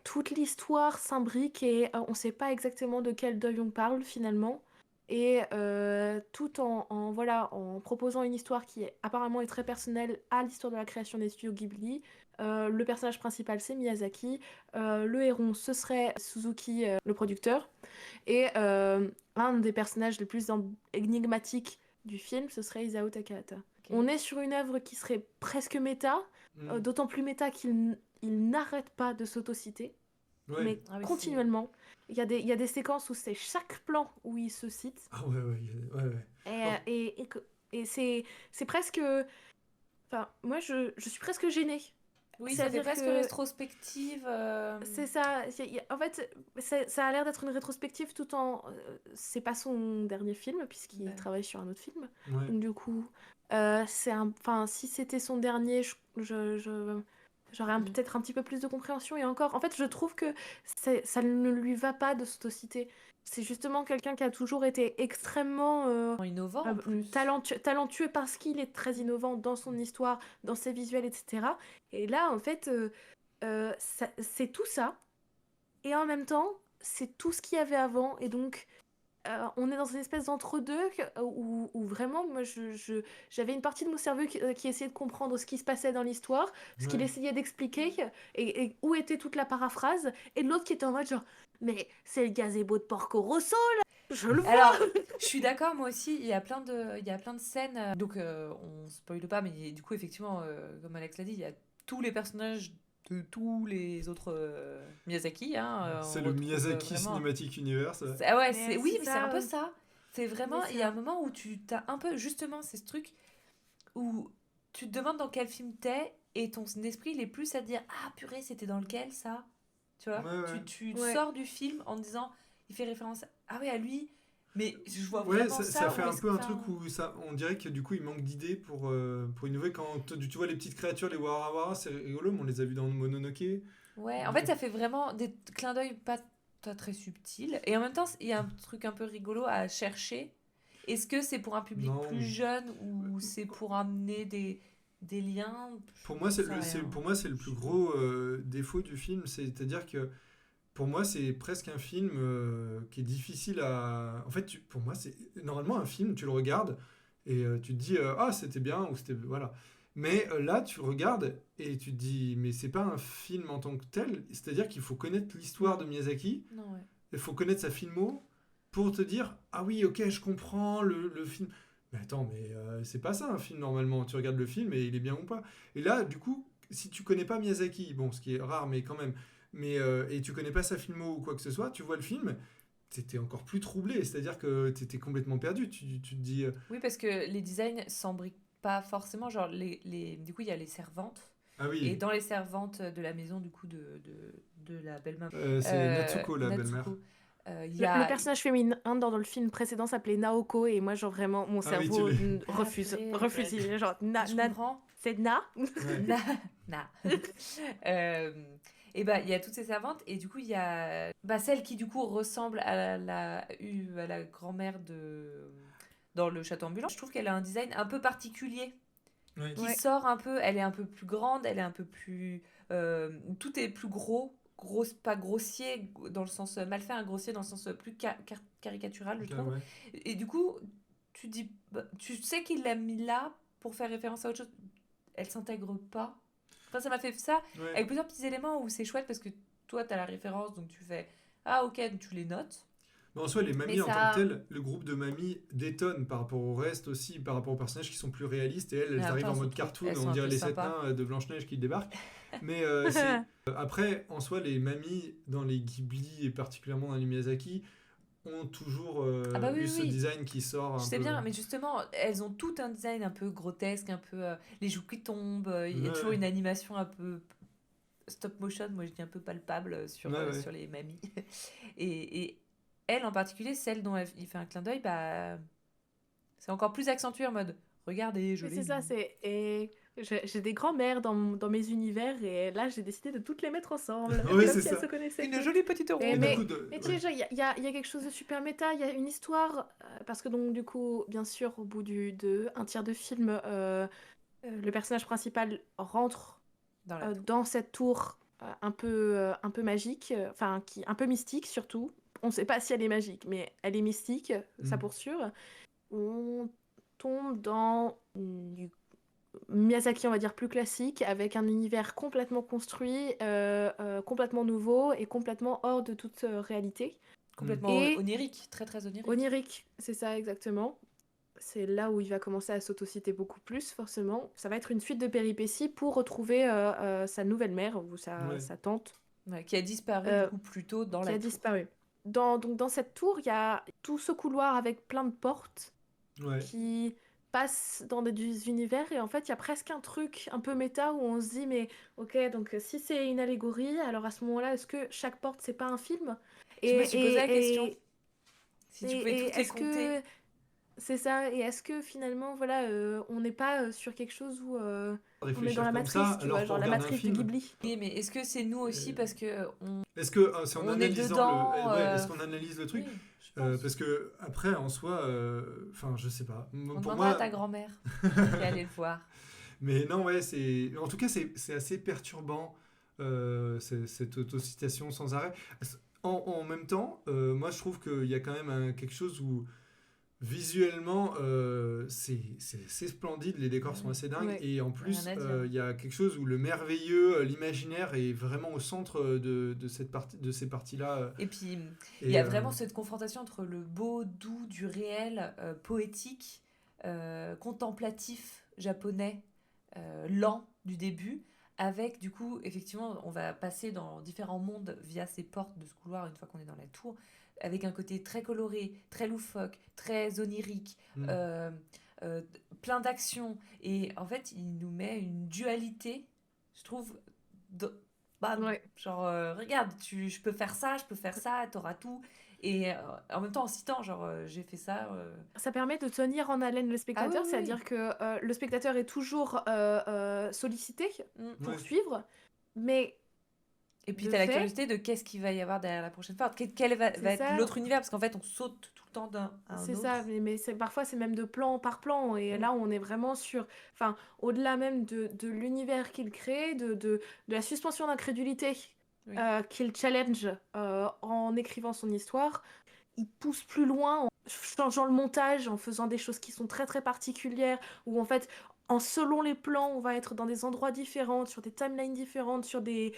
toute l'histoire s'imbrique et on sait pas exactement de quel deuil on parle finalement, et tout en proposant une histoire qui apparemment est très personnelle à l'histoire de la création des studios Ghibli. Le personnage principal c'est Miyazaki, le héron ce serait Suzuki, le producteur, et un des personnages les plus énigmatiques du film ce serait Isao Takahata. On est sur une œuvre qui serait presque méta, d'autant plus méta qu'il n'arrête pas de s'autociter, mais continuellement. Il y a des séquences où c'est chaque plan où il se cite. Ah ouais. Et c'est presque... Enfin, moi je suis presque gênée. Oui, ça fait presque rétrospective. C'est ça. En fait, ça a l'air d'être une rétrospective tout en... c'est pas son dernier film, puisqu'il travaille sur un autre film. Ouais. Donc du coup, si c'était son dernier, j'aurais peut-être un petit peu plus de compréhension. Et encore, en fait, je trouve que ça ne lui va pas de s'autociter. C'est justement quelqu'un qui a toujours été extrêmement innovant, talentueux parce qu'il est très innovant dans son histoire, dans ses visuels, etc. Et là, en fait, c'est tout ça. Et en même temps, c'est tout ce qu'il y avait avant. Et donc, on est dans une espèce d'entre-deux où vraiment, moi, j'avais une partie de mon cerveau qui essayait de comprendre ce qui se passait dans l'histoire, ce qu'il essayait d'expliquer, et où était toute la paraphrase, et l'autre qui était en mode genre, mais c'est le gazebo de Porco Rosso, là, je le vois. Alors, je suis d'accord, moi aussi, il y a plein de scènes, donc on spoile pas, mais du coup, effectivement, comme Alex l'a dit, il y a tous les personnages de tous les autres Miyazaki. C'est le Miyazaki Cinematic Universe. Mais c'est un peu ça. C'est vraiment, il y a un moment où tu t'as un peu, justement, c'est ce truc où tu te demandes dans quel film t'es et ton esprit, il est plus à dire, ah purée, c'était dans lequel ça? Tu vois, tu sors du film en disant, il fait référence à lui, mais je vois vraiment ça fait un peu un truc où on dirait que du coup il manque d'idées pour innover. Quand tu vois les petites créatures, les Warawara, c'est rigolo, mais on les a vus dans Mononoke. Ouais, en fait ça fait vraiment des clins d'œil pas très subtil. Et en même temps, il y a un truc un peu rigolo à chercher. Est-ce que c'est pour un public plus jeune ou c'est pour amener des liens? Pour moi, c'est le plus gros défaut du film. C'est-à-dire que pour moi, c'est presque un film qui est difficile à... En fait, pour moi, c'est normalement un film, tu le regardes et tu te dis ah, c'était bien ou c'était... Voilà. Mais là, tu regardes et tu te dis mais c'est pas un film en tant que tel. C'est-à-dire qu'il faut connaître l'histoire de Miyazaki. Non, ouais. Il faut connaître sa filmo pour te dire ah oui, ok, je comprends le film. Mais attends, mais c'est pas ça un film normalement. Tu regardes le film et il est bien ou pas. Et là, du coup, si tu connais pas Miyazaki, bon, ce qui est rare, mais quand même, et tu connais pas sa filmo ou quoi que ce soit, tu vois le film, t'étais encore plus troublé. C'est-à-dire que t'étais complètement perdu. Tu te dis. Oui, parce que les designs s'embriquent pas forcément. Genre, du coup, il y a les servantes. Ah oui. Et dans les servantes de la maison, du coup, de la belle-mère. C'est Natsuko, la belle-mère. Le personnage féminin dans le film précédent s'appelait Naoko et moi genre vraiment mon cerveau refuse genre c'est Na Na et bah il y a toutes ces servantes et du coup il y a celle qui du coup ressemble à la grand-mère dans le château ambulant. Je trouve qu'elle a un design un peu particulier qui sort un peu. Elle est un peu plus grande, elle est un peu plus tout est plus pas grossier dans le sens mal fait, grossier dans le sens plus caricatural, je trouve. Ouais. Et du coup, tu sais qu'il l'a mis là pour faire référence à autre chose. Elle s'intègre pas. Enfin, ça m'a fait ça avec plusieurs petits éléments où c'est chouette parce que toi, tu as la référence, donc tu fais ah ok, tu les notes. Mais en soi, les mamies en tant que telles, le groupe de mamies détonne par rapport au reste aussi, par rapport aux personnages qui sont plus réalistes. Et elles arrivent en mode cartoon, on dirait les 7 nains de Blanche-Neige qui débarquent. Mais après, en soi, les mamies dans les Ghibli et particulièrement dans les Miyazaki ont toujours eu ce design qui sort. Je sais bien, mais justement, elles ont tout un design un peu grotesque, un peu les joues qui tombent. Il y a toujours une animation un peu stop motion, moi je dis un peu palpable sur les mamies. Et elle en particulier, celle dont il fait un clin d'œil, c'est encore plus accentué en mode regardez, je l'ai. C'est ça, j'ai des grands-mères dans mes univers et là j'ai décidé de toutes les mettre ensemble. Oui, c'est ça. Une jolie petite euro. Mais tu sais, il y a quelque chose de super méta, il y a une histoire, parce que donc du coup, bien sûr, au bout un tiers de film, le personnage principal rentre dans cette tour un peu magique, enfin un peu mystique surtout. On ne sait pas si elle est magique, mais elle est mystique, ça pour sûr. On tombe dans du Miyazaki, on va dire, plus classique, avec un univers complètement construit, complètement nouveau et complètement hors de toute réalité. Complètement onirique, très très onirique. Onirique, c'est ça exactement. C'est là où il va commencer à s'autociter beaucoup plus, forcément. Ça va être une suite de péripéties pour retrouver sa nouvelle mère ou sa tante. Qui a disparu plus tôt dans la tour. Qui a disparu. Donc dans cette tour, il y a tout ce couloir avec plein de portes qui passent dans des univers et en fait il y a presque un truc un peu méta où on se dit mais ok, donc si c'est une allégorie, alors à ce moment-là est-ce que chaque porte c'est pas un film? Je me suis posé la question si tu pouvais toutes les compter. C'est ça, et est-ce que finalement voilà on n'est pas sur quelque chose où on est dans la matrice, tu vois, genre la matrice de Ghibli. Oui, mais est-ce que c'est nous aussi parce que est-ce que c'est en analysant est-ce qu'on analyse le truc? Parce que après en soi enfin je sais pas, pour moi à ta grand-mère et aller le voir. Mais non, en tout cas c'est assez perturbant cette autocitation sans arrêt. En même temps moi je trouve qu'il y a quand même quelque chose où visuellement c'est splendide, les décors sont assez dingues et en plus il y a quelque chose où le merveilleux, l'imaginaire est vraiment au centre de ces parties-là. Et puis il y a vraiment cette confrontation entre le beau, doux du réel, poétique, contemplatif japonais, lent du début, avec du coup effectivement on va passer dans différents mondes via ces portes de ce couloir une fois qu'on est dans la tour, avec un côté très coloré, très loufoque, très onirique, plein d'actions. Et en fait, il nous met une dualité, je trouve, genre, regarde, je peux faire ça, t'auras tout. Et en même temps, en citant, genre, j'ai fait ça. Ça permet de tenir en haleine le spectateur, c'est-à-dire que le spectateur est toujours sollicité pour suivre, mais Et puis, tu as la curiosité de qu'est-ce qu'il va y avoir derrière la prochaine porte. Quel va être l'autre univers, parce qu'en fait, on saute tout le temps d'un à un autre. C'est ça, mais parfois, c'est même de plan par plan. Et là, on est vraiment sur... Enfin, au-delà même de l'univers qu'il crée, de la suspension d'incrédulité qu'il challenge en écrivant son histoire, il pousse plus loin en changeant le montage, en faisant des choses qui sont très, très particulières, où en fait... selon les plans, on va être dans des endroits différents, sur des timelines différentes, sur des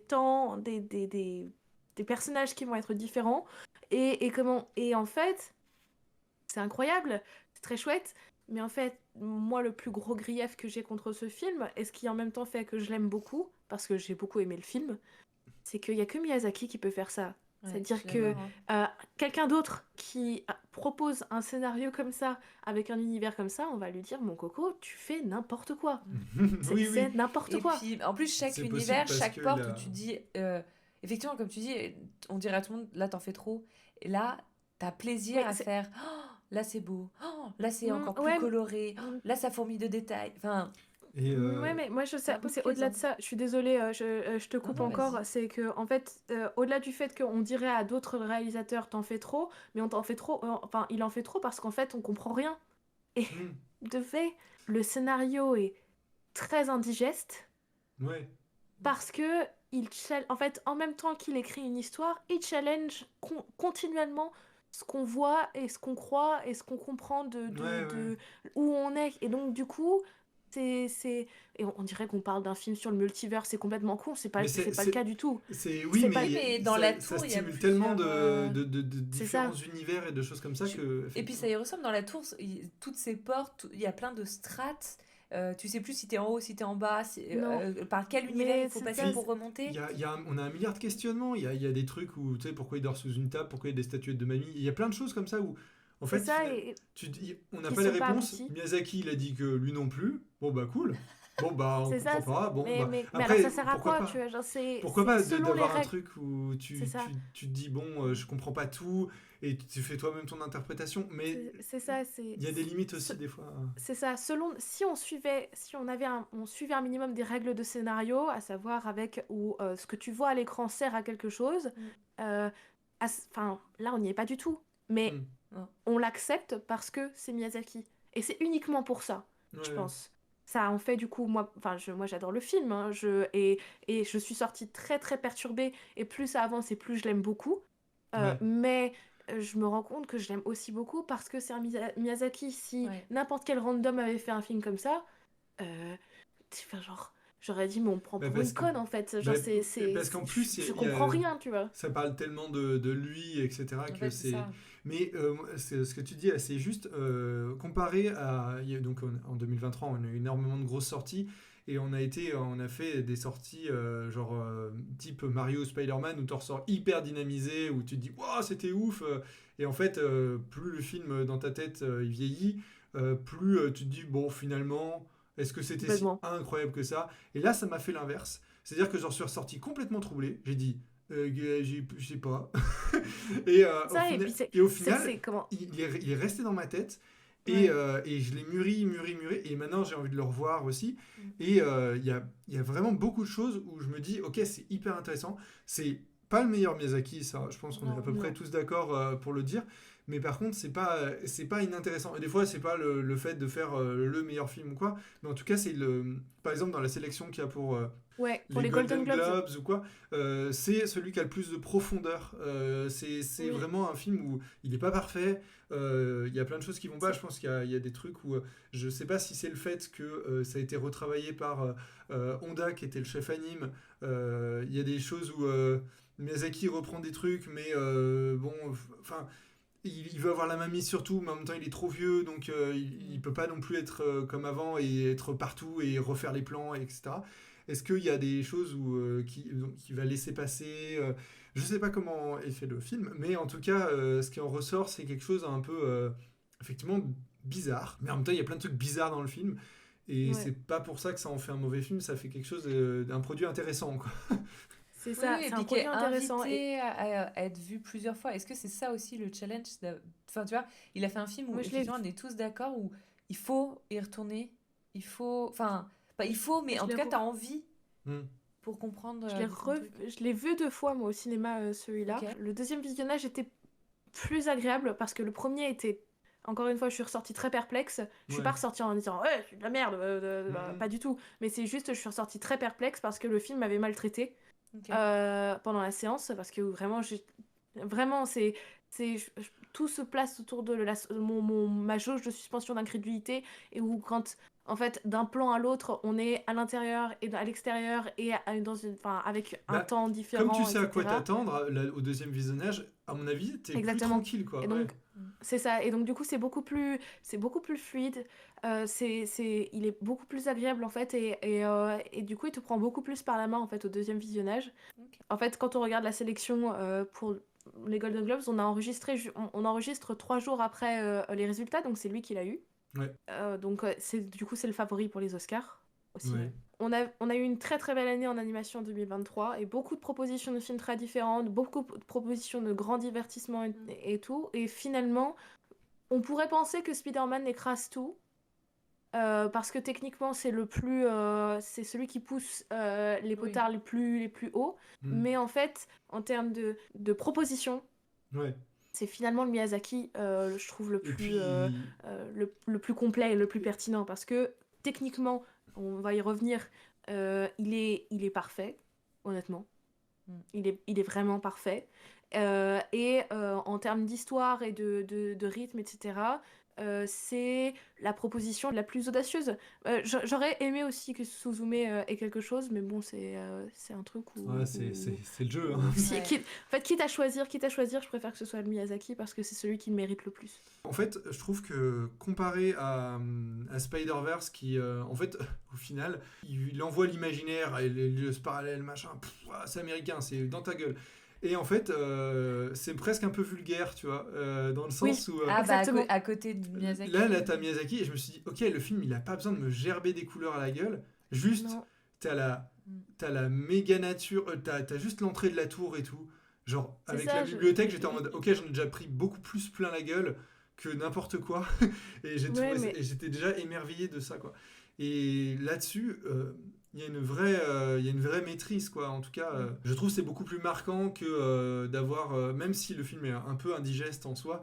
temps, des personnages qui vont être différents. Et en fait, c'est incroyable, c'est très chouette. Mais en fait, moi, le plus gros grief que j'ai contre ce film, et ce qui en même temps fait que je l'aime beaucoup, parce que j'ai beaucoup aimé le film, c'est qu'il n'y a que Miyazaki qui peut faire ça. C'est-à-dire que quelqu'un d'autre qui propose un scénario comme ça, avec un univers comme ça, on va lui dire, mon coco, tu fais n'importe quoi. C'est n'importe quoi. Et puis, en plus, chaque univers, chaque porte où tu dis... effectivement, comme tu dis, on dirait à tout le monde, là, t'en fais trop. Et là, t'as plaisir à faire... Oh, là, c'est beau. Oh, là, c'est encore plus coloré. Oh, là, ça fourmille de détails. Enfin... Ouais, mais moi je sais, c'est au-delà de ça. Je suis désolée, je te coupe encore. Vas-y. C'est que en fait, au-delà du fait qu'on dirait à d'autres réalisateurs t'en fais trop, mais on t'en fait trop. Enfin, il en fait trop parce qu'en fait on comprend rien. Et de fait, le scénario est très indigeste. Ouais. Parce que en fait, en même temps qu'il écrit une histoire, il challenge continuellement ce qu'on voit et ce qu'on croit et ce qu'on comprend de où on est. Et donc du coup. Et on dirait qu'on parle d'un film sur le multivers, c'est complètement con, c'est pas le cas du tout. Mais dans la tour, ça stimule tellement de différents univers et de choses comme ça que... Et puis ça y ressemble, dans la tour, toutes ces portes, il y a plein de strates. Tu sais plus si t'es en haut, si t'es en bas, par quel univers il faut passer pour remonter. On a un milliard de questionnements. Il y a des trucs où, tu sais, pourquoi il dort sous une table, pourquoi il y a des statuettes de mamie. Il y a plein de choses comme ça où... En fait, on n'a pas les réponses. Miyazaki, il a dit que lui non plus. Bon, bah, cool. Bon, bah, on comprend pas. Bon, mais alors, ça sert à quoi pourquoi pas d'avoir un truc où tu te dis, bon, je comprends pas tout, et tu fais toi-même ton interprétation. Mais il y a des limites aussi, des fois. C'est ça. Si on suivait un minimum des règles de scénario, à savoir ce que tu vois à l'écran sert à quelque chose, là, on n'y est pas du tout. Mais... on l'accepte parce que c'est Miyazaki. Et c'est uniquement pour ça, je pense. Ça en fait du coup, moi j'adore le film, hein, et je suis sortie très très perturbée, et plus ça avance et plus je l'aime beaucoup. Mais je me rends compte que je l'aime aussi beaucoup parce que c'est un Miyazaki. Si n'importe quel random avait fait un film comme ça, j'aurais dit, mais on me prend pour une conne en fait. Parce qu'en plus, je comprends rien, tu vois. Ça parle tellement de lui, etc. que c'est. Mais ce que tu dis est assez juste. Comparé à. Donc en 2023, on a eu énormément de grosses sorties. Et on a fait des sorties type Mario Spider-Man où tu ressors hyper dynamisé, où tu te dis waouh, c'était ouf. Et en fait, plus le film dans ta tête il vieillit, plus tu te dis bon, finalement. Est-ce que c'était si incroyable que ça ? Et là, ça m'a fait l'inverse. C'est-à-dire que j'en suis ressorti complètement troublé. J'ai dit, je sais pas. Et au final, il est resté dans ma tête. Et je l'ai mûri. Et maintenant, j'ai envie de le revoir aussi. Et il y a vraiment beaucoup de choses où je me dis, ok, c'est hyper intéressant. C'est pas le meilleur Miyazaki, ça. Je pense qu'on est à peu près tous d'accord pour le dire. Mais par contre, c'est pas inintéressant. Et des fois, c'est pas le fait de faire le meilleur film ou quoi. Mais en tout cas, par exemple, dans la sélection qu'il y a pour les Golden Globes ou quoi, c'est celui qui a le plus de profondeur. C'est vraiment un film où il n'est pas parfait. Il y a plein de choses qui vont pas. Je pense qu'il y a des trucs où je sais pas si c'est le fait que ça a été retravaillé par Honda, qui était le chef anime. Il y a des choses où Miyazaki reprend des trucs, mais il veut avoir la main mise sur tout, mais en même temps il est trop vieux, donc il peut pas non plus être comme avant et être partout et refaire les plans, etc. Est-ce qu'il y a des choses qu'il va laisser passer Je sais pas comment est fait le film, mais en tout cas, ce qui en ressort, c'est quelque chose un peu, effectivement, bizarre. Mais en même temps, il y a plein de trucs bizarres dans le film, et c'est pas pour ça que ça en fait un mauvais film, ça fait quelque chose d'un produit intéressant, quoi. C'est ça, c'est un produit intéressant. Invité à être vu plusieurs fois. Est-ce que c'est ça aussi le challenge Enfin, tu vois, il a fait un film où effectivement on est tous d'accord, où il faut y retourner, il faut... Enfin, pas il faut, mais en tout cas, t'as envie pour comprendre. Je l'ai vu 2 fois, moi, au cinéma, celui-là. Okay. Le deuxième visionnage était plus agréable parce que le premier était... Encore une fois, je suis ressortie très perplexe. Je suis pas ressortie en disant « c'est de la merde !» Pas du tout. Mais c'est juste, je suis ressortie très perplexe parce que le film m'avait maltraitée pendant la séance. Parce que vraiment, tout se place autour de ma jauge de suspension d'incrédulité. Et où quand... En fait, d'un plan à l'autre, on est à l'intérieur et à l'extérieur et avec un temps différent. Comme tu sais à quoi t'attendre, au deuxième visionnage, à mon avis, t'es plus tranquille, quoi. Et donc, c'est ça. Et donc, du coup, c'est beaucoup plus fluide. Il est beaucoup plus agréable, en fait. Et du coup, il te prend beaucoup plus par la main, en fait, au deuxième visionnage. Okay. En fait, quand on regarde la sélection pour les Golden Globes, on enregistre 3 jours après les résultats. Donc, c'est lui qui l'a eu. Ouais. Donc du coup c'est le favori pour les Oscars aussi. Ouais. On a eu une très très belle année en animation en 2023 et beaucoup de propositions de films très différentes, beaucoup de propositions de grands divertissements et tout. Et finalement, on pourrait penser que Spider-Man écrase tout parce que techniquement c'est c'est celui qui pousse les potards les plus hauts. Mais en fait, en termes de propositions. Ouais. C'est finalement le Miyazaki, je trouve, le plus complet et le plus pertinent. Parce que, techniquement, on va y revenir, il est parfait, honnêtement. Il est vraiment parfait. Et en termes d'histoire et de rythme, etc., c'est la proposition la plus audacieuse. J'aurais aimé aussi que Suzume ait quelque chose, mais bon, c'est un truc où... Ouais, c'est le jeu. Hein. En fait, quitte à choisir, je préfère que ce soit le Miyazaki parce que c'est celui qui le mérite le plus. En fait, je trouve que comparé à Spider-Verse, qui, en fait, au final, il envoie l'imaginaire et le parallèle, machin, c'est américain, c'est dans ta gueule. Et en fait, c'est presque un peu vulgaire, tu vois, dans le sens où... à côté de Miyazaki. Là, t'as Miyazaki, et je me suis dit, ok, le film, il a pas besoin de me gerber des couleurs à la gueule, juste, t'as la méga nature, t'as juste l'entrée de la tour et tout. Genre, avec la bibliothèque, j'étais en mode, ok, j'en ai déjà pris beaucoup plus plein la gueule que n'importe quoi, et j'étais déjà émerveillé de ça, quoi. Et là-dessus... il y a une vraie maîtrise, quoi. En tout cas, je trouve que c'est beaucoup plus marquant que d'avoir, même si le film est un peu indigeste en soi,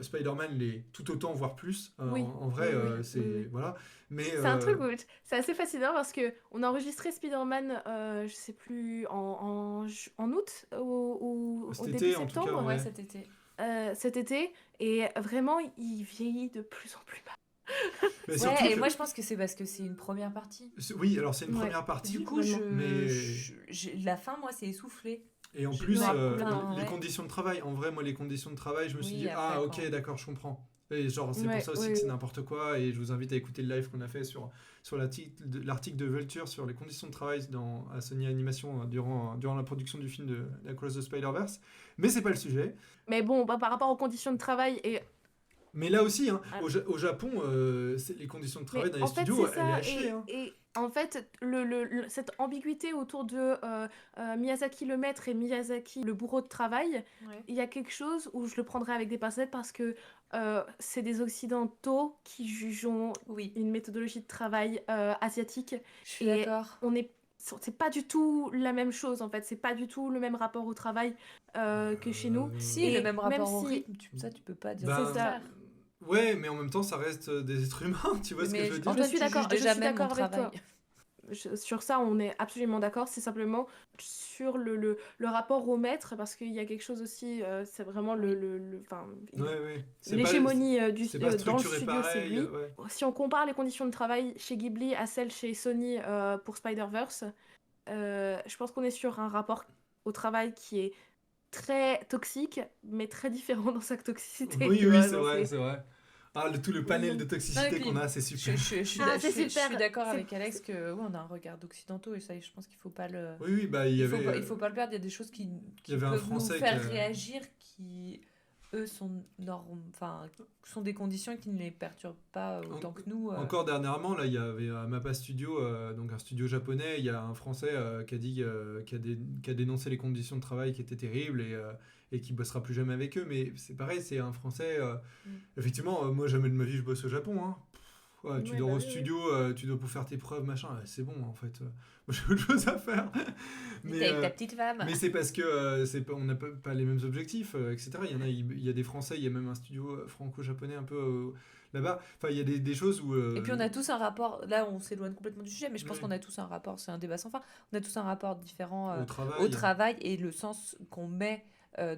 Spider-Man l'est tout autant, voire plus. En vrai, c'est... Voilà. Mais, c'est un truc, c'est assez fascinant parce qu'on a enregistré Spider-Man, je sais plus, en août ou au début septembre. Ouais. Cet été, et vraiment, il vieillit de plus en plus mal. Et moi je pense que c'est parce que c'est une première partie. Oui, alors c'est une première partie. Du coup, la fin, moi, c'est essoufflé. Et en plus, les conditions de travail. En vrai, moi, les conditions de travail, je me suis dit, ok, d'accord, je comprends. Et genre, c'est pour ça aussi que c'est n'importe quoi. Et je vous invite à écouter le live qu'on a fait sur l'article de Vulture sur les conditions de travail à Sony Animation durant la production du film de Across the Spider-Verse. Mais c'est pas le sujet. Mais bon, par rapport aux conditions de travail et... Mais là aussi, hein, au Japon, les conditions de travail dans les studios, elle est hachée. Et en fait, cette ambiguïté autour de Miyazaki le maître et Miyazaki le bourreau de travail, il y a quelque chose où je le prendrais avec des pincettes parce que c'est des occidentaux qui jugeons une méthodologie de travail asiatique. Je suis d'accord. C'est pas du tout la même chose, en fait. C'est pas du tout le même rapport au travail que chez nous. Si, le même rapport au rythme, ça tu peux pas dire. C'est ça. Ouais, mais en même temps, ça reste des êtres humains, tu vois ce que je veux dire. Je suis d'accord avec toi. Sur ça, on est absolument d'accord. C'est simplement sur le rapport au maître, parce qu'il y a quelque chose aussi, c'est vraiment l'hégémonie dans le studio, c'est lui. Si on compare les conditions de travail chez Ghibli à celles chez Sony pour Spider-Verse, je pense qu'on est sur un rapport au travail qui est très toxique, mais très différent dans sa toxicité. Oui, c'est vrai. Tout le panel de toxicité qu'on a, c'est super. Je suis d'accord avec Alex que on a un regard d'occidentaux et ça, je pense qu'il faut pas le. Oui, il faut pas le perdre. Il y a des choses qui peuvent nous faire réagir, qui eux sont des conditions qui ne les perturbent pas autant que nous. Encore dernièrement, là, il y avait à Mappa Studio, donc un studio japonais, il y a un Français qui a dénoncé les conditions de travail qui étaient terribles et qui bossera plus jamais avec eux, mais c'est pareil, c'est un Français. Effectivement, moi jamais de ma vie je bosse au Japon, hein. tu dors au studio, tu dois pour faire tes preuves, machin. C'est bon, en fait. Moi, j'ai autre chose à faire. Mais avec ta petite femme. Mais c'est parce que on n'a pas les mêmes objectifs, etc. Il y a des Français, il y a même un studio franco-japonais un peu là-bas. Enfin, il y a des choses où... Et puis on a tous un rapport, là on s'éloigne complètement du sujet, mais je pense qu'on a tous un rapport, c'est un débat sans fin, on a tous un rapport différent au travail et le sens qu'on met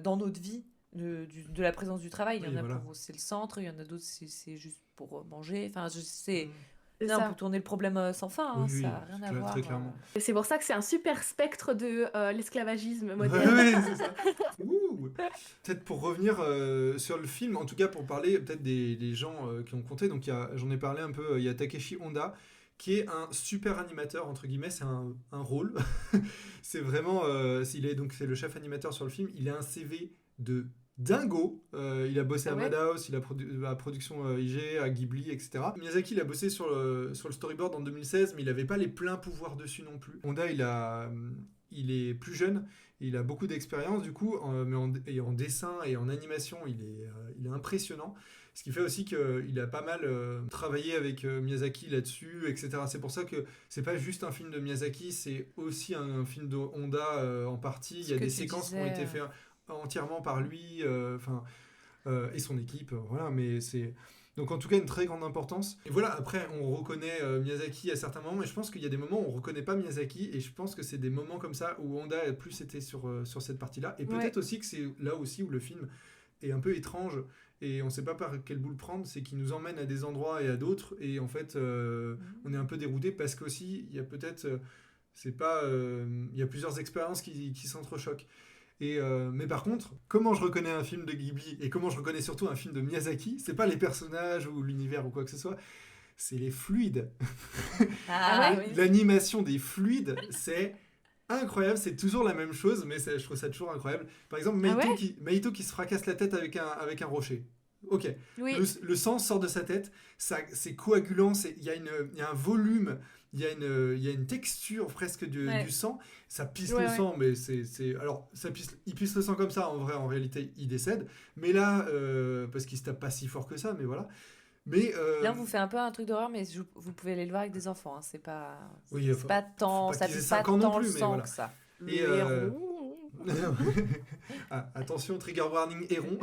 dans notre vie de la présence du travail. Il y en a pour c'est le centre, il y en a d'autres c'est juste pour manger. Enfin, on peut tourner le problème sans fin, hein, ça n'a rien à voir. Très clairement. Et c'est pour ça que c'est un super spectre de l'esclavagisme moderne. Oui, c'est ça. Peut-être pour revenir sur le film, en tout cas pour parler peut-être des gens qui ont compté, donc j'en ai parlé un peu, il y a Takeshi Honda, qui est un super animateur, entre guillemets, c'est un rôle. C'est vraiment, c'est le chef animateur sur le film, il a un CV de dingo. Il a bossé à Madhouse, il a à Production IG, à Ghibli, etc. Miyazaki, il a bossé sur le storyboard en 2016, mais il n'avait pas les pleins pouvoirs dessus non plus. Honda, il est plus jeune, il a beaucoup d'expérience du coup, mais en dessin et en animation, il est impressionnant. Ce qui fait aussi qu'il a pas mal travaillé avec Miyazaki là-dessus, etc. C'est pour ça que c'est pas juste un film de Miyazaki, c'est aussi un film de Honda en partie. Il y a des séquences qui ont été faites entièrement par lui et son équipe. Voilà, mais c'est... Donc en tout cas une très grande importance. Et voilà, après on reconnaît Miyazaki à certains moments, mais je pense qu'il y a des moments où on ne reconnaît pas Miyazaki, et je pense que c'est des moments comme ça où Honda a plus été sur cette partie-là. Et peut-être aussi que c'est là aussi où le film est un peu étrange, et on ne sait pas par quel bout le prendre, c'est qu'il nous emmène à des endroits et à d'autres, et en fait on est un peu dérouté parce qu'aussi il y a peut-être... il y a plusieurs expériences qui s'entrechoquent. Mais par contre, comment je reconnais un film de Ghibli et comment je reconnais surtout un film de Miyazaki, c'est pas les personnages ou l'univers ou quoi que ce soit, c'est les fluides. L'animation des fluides, c'est incroyable, c'est toujours la même chose, mais je trouve ça toujours incroyable. Par exemple, Maito qui se fracasse la tête avec un rocher. Ok, le sang sort de sa tête, c'est coagulant, il y a un volume, il y a une texture presque du sang, ça pisse le sang, mais alors il pisse le sang comme ça, en réalité il décède, mais là parce qu'il se tape pas si fort que ça, mais voilà. Mais là on vous fait un peu un truc d'horreur, mais vous pouvez aller le voir avec des enfants, hein. C'est pas tant, ça pisse pas tant le sang que ça. Et attention, trigger warning héron.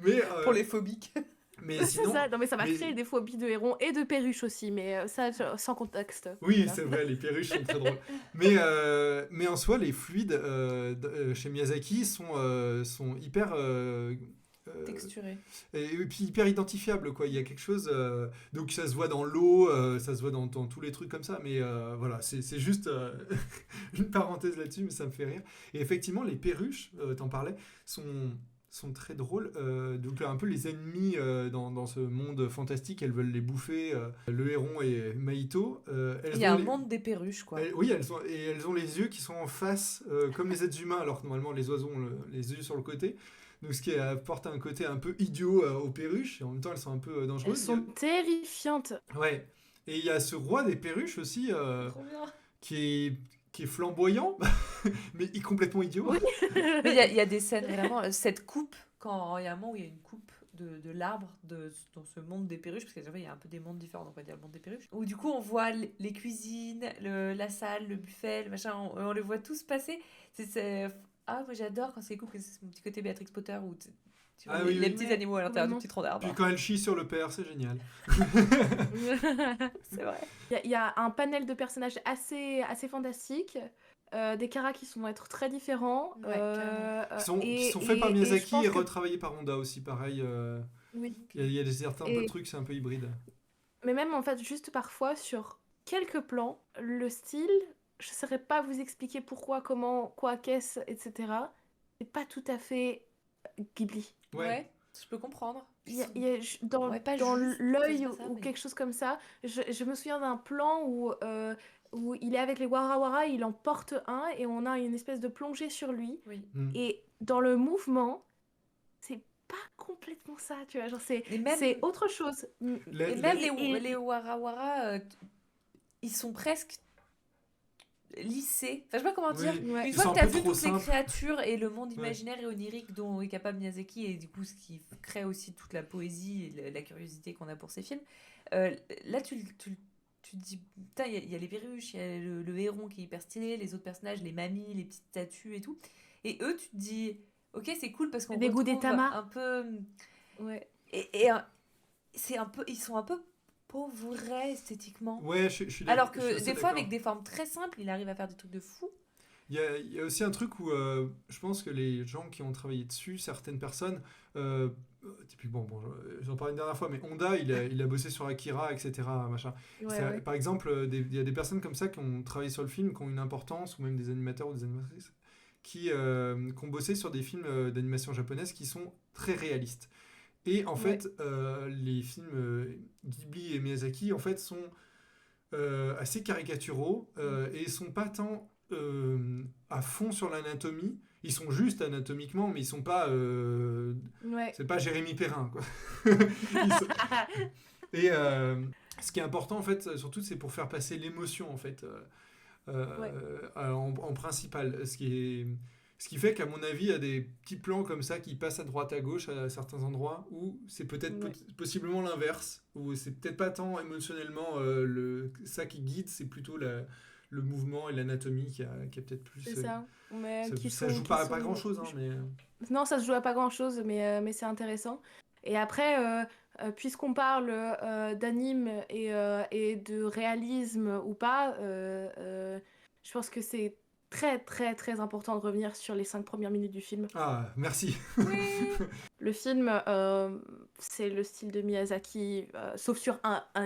Mais pour les phobiques. Mais sinon, ça va créer des phobies de héron et de perruches aussi, mais ça sans contexte. Oui, voilà. C'est vrai, les perruches sont très drôles. Mais en soi, les fluides chez Miyazaki sont hyper texturés. Et puis hyper identifiables, quoi. Il y a quelque chose. Donc ça se voit dans l'eau, ça se voit dans tous les trucs comme ça, mais voilà, c'est juste une parenthèse là-dessus, mais ça me fait rire. Et effectivement, les perruches, t'en parlais, sont très drôles. Donc un peu les ennemis dans ce monde fantastique, elles veulent les bouffer. Le héron et Maito. Il y a un monde des perruches, quoi. Elles ont les yeux qui sont en face, comme les êtres humains, alors que normalement les oiseaux ont les yeux sur le côté. Donc ce qui apporte un côté un peu idiot aux perruches, et en même temps elles sont un peu dangereuses. Elles sont terrifiantes. Ouais. Et il y a ce roi des perruches aussi, qui est flamboyant, mais complètement idiot. Oui. Mais il y a des scènes, vraiment, cette coupe, quand il y a un moment où il y a une coupe de l'arbre dans ce monde des perruches, parce qu'il y a un peu des mondes différents, donc on va dire le monde des perruches, où du coup on voit les cuisines, la salle, le buffet, le machin, on les voit tous passer. Moi j'adore quand c'est cool, c'est mon petit côté Béatrix Potter où tu vois les petits animaux à l'intérieur du petit tronc d'arbre. Puis quand elle chie sur le père, c'est génial. C'est vrai. Il y a un panel de personnages assez fantastique, des caras qui sont être très différents. Qui sont faits par Miyazaki et retravaillés par Honda aussi, pareil. Oui. Il y a certains trucs, c'est un peu hybride. Mais même en fait, juste parfois, sur quelques plans, le style... Je ne saurais pas vous expliquer pourquoi, comment, quoi, qu'est-ce, etc. C'est pas tout à fait Ghibli. Ouais, je peux comprendre. Il y a dans l'œil ou quelque chose comme ça. Je me souviens d'un plan où il est avec les Warawara, il en porte un et on a une espèce de plongée sur lui. Oui. Et dans le mouvement, c'est pas complètement ça, tu vois. Genre c'est autre chose. Les Warawara, ils sont presque lissé. Enfin, je sais pas comment dire. Ouais. Une fois que tu as vu toutes les créatures et le monde imaginaire et onirique dont est capable Miyazaki, et du coup, ce qui crée aussi toute la poésie et la curiosité qu'on a pour ces films, là, tu te dis, putain, il y a les perruches, il y a le héron qui est hyper stylé, les autres personnages, les mamies, les petites statues et tout. Et eux, tu te dis, ok, c'est cool parce qu'on retrouve un peu... Ouais. Et c'est un peu... Ils sont un peu pauvres esthétiquement. Ouais, je suis alors que des fois, avec des formes très simples, il arrive à faire des trucs de fou. Il y a aussi un truc où je pense que les gens qui ont travaillé dessus, certaines personnes, typiquement, j'en parlais une dernière fois, mais Honda, il a bossé sur Akira, etc. Machin. Ouais. Par exemple, il y a des personnes comme ça qui ont travaillé sur le film, qui ont une importance, ou même des animateurs ou des animatrices, qui ont bossé sur des films d'animation japonaise qui sont très réalistes. Et en fait, les films Ghibli et Miyazaki, en fait, sont assez caricaturaux et sont pas tant à fond sur l'anatomie. Ils sont juste anatomiquement, mais ils sont pas... C'est pas Jérémy Perrin, quoi. Et ce qui est important, en fait, surtout, c'est pour faire passer l'émotion, en fait, en principal. Ce qui fait qu'à mon avis, il y a des petits plans comme ça qui passent à droite à gauche à certains endroits où c'est peut-être possiblement l'inverse, où c'est peut-être pas tant émotionnellement ça qui guide, c'est plutôt le mouvement et l'anatomie qui a peut-être plus... C'est ça. Mais ça joue pas grand-chose. Hein, mais... Non, ça se joue à pas grand-chose, mais c'est intéressant. Et après, puisqu'on parle d'anime et de réalisme ou pas, je pense que c'est très très très important de revenir sur les 5 premières minutes du film. Ah, merci. Oui. Le film, c'est le style de Miyazaki, sauf sur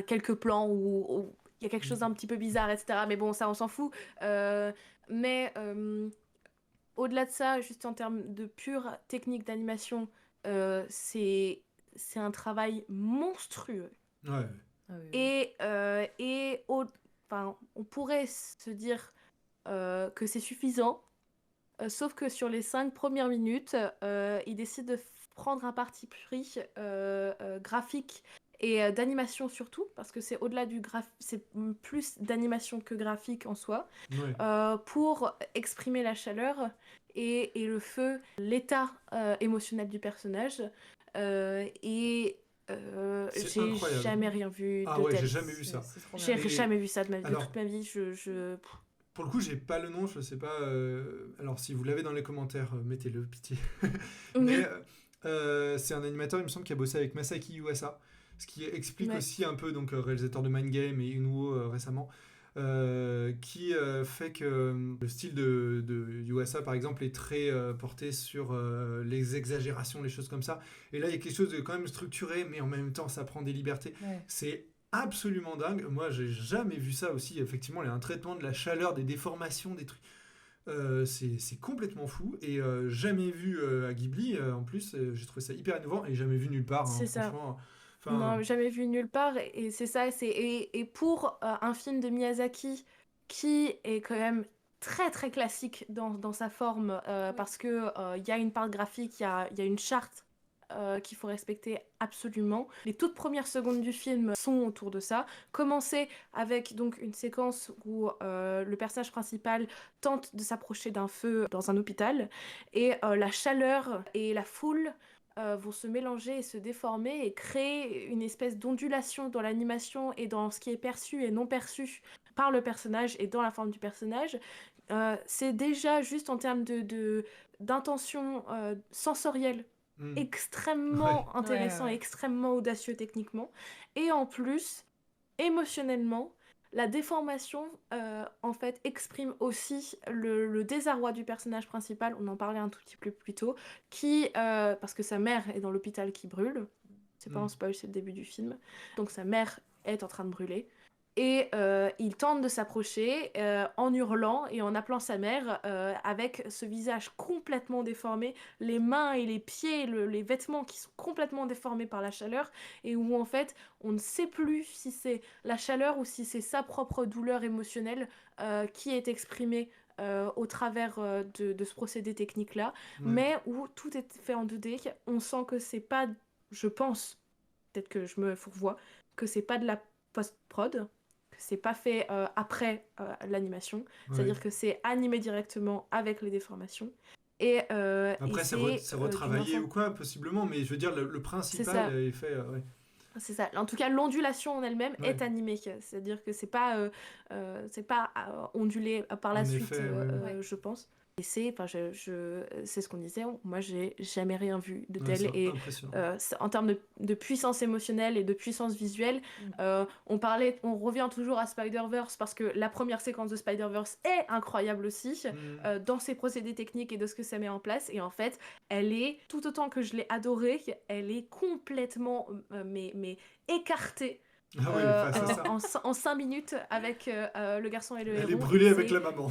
quelques plans où il y a quelque chose d'un petit peu bizarre, etc. Mais bon, ça, on s'en fout. Mais au-delà de ça, juste en termes de pure technique d'animation, c'est un travail monstrueux. Ouais. Et on pourrait se dire que c'est suffisant, sauf que sur les 5 premières minutes, il décide de prendre un parti pris graphique et d'animation surtout, parce que c'est au-delà c'est plus d'animation que graphique en soi, pour exprimer la chaleur et le feu, l'état émotionnel du personnage. J'ai jamais rien vu de tel. J'ai jamais vu ça. J'ai jamais vu ça de toute ma vie. Pour le coup, j'ai pas le nom, je sais pas. Alors, si vous l'avez dans les commentaires, mettez-le, pitié. Mais c'est un animateur, il me semble, qui a bossé avec Masaki Yuasa, ce qui explique aussi un peu, donc réalisateur de Mind Game et Inuo récemment, qui fait que le style de Yuasa, par exemple, est très porté sur les exagérations, les choses comme ça. Et là, il y a quelque chose de quand même structuré, mais en même temps, ça prend des libertés. C'est absolument dingue. Moi, j'ai jamais vu ça aussi. Effectivement, il y a un traitement de la chaleur, des déformations, des trucs. C'est complètement fou. Et jamais vu à Ghibli. En plus, j'ai trouvé ça hyper innovant et jamais vu nulle part. C'est ça. Non, jamais vu nulle part. Et c'est ça. Et pour un film de Miyazaki qui est quand même très très classique dans sa forme, parce que il y a une part graphique, il y a une charte qu'il faut respecter absolument. Les toutes premières secondes du film sont autour de ça. Commencer avec donc une séquence où le personnage principal tente de s'approcher d'un feu dans un hôpital et la chaleur et la foule vont se mélanger et se déformer et créer une espèce d'ondulation dans l'animation et dans ce qui est perçu et non perçu par le personnage et dans la forme du personnage. C'est déjà juste en termes d'intention sensorielle extrêmement intéressant et extrêmement audacieux techniquement. Et en plus, émotionnellement, la déformation en fait exprime aussi le désarroi du personnage principal. On en parlait un tout petit peu plus tôt, qui parce que sa mère est dans l'hôpital qui brûle. C'est pas un spoil, c'est le début du film. Donc sa mère est en train de brûler. Et il tente de s'approcher en hurlant et en appelant sa mère avec ce visage complètement déformé, les mains et les pieds, les vêtements qui sont complètement déformés par la chaleur et où en fait on ne sait plus si c'est la chaleur ou si c'est sa propre douleur émotionnelle qui est exprimée au travers de ce procédé technique-là, mais où tout est fait en 2D. On sent que c'est pas, je pense, peut-être que je me fourvoie, que c'est pas de la post-prod, c'est pas fait après l'animation, c'est-à-dire que c'est animé directement avec les déformations. Et, après, c'est retravaillé ou quoi, possiblement, mais je veux dire, le principal est fait... C'est ça. En tout cas, l'ondulation en elle-même est animée. C'est-à-dire que c'est pas ondulé par la suite, je pense. Et c'est ce qu'on disait. Moi, j'ai jamais rien vu de tel. Et en termes de puissance émotionnelle et de puissance visuelle, on revient toujours à Spider-Verse parce que la première séquence de Spider-Verse est incroyable aussi dans ses procédés techniques et de ce que ça met en place. Et en fait, elle est, tout autant que je l'ai adorée, elle est complètement mais écartée. En 5 minutes avec le garçon et le héros. Elle est brûlée avec la maman.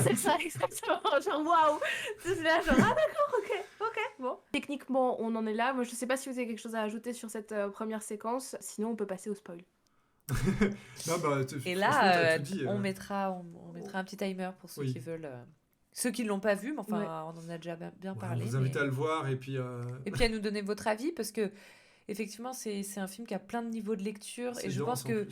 C'est ça, exactement. Genre, waouh! C'est là, genre, ah d'accord, ok, bon. Techniquement, on en est là. Moi, je sais pas si vous avez quelque chose à ajouter sur cette première séquence. Sinon, on peut passer au spoil. Non, et là, on mettra un petit timer pour ceux qui veulent... Ceux qui ne l'ont pas vu, mais enfin, on en a déjà bien parlé. On vous invite à le voir et puis... Et puis à nous donner votre avis, parce que effectivement, c'est un film qui a plein de niveaux de lecture et je pense que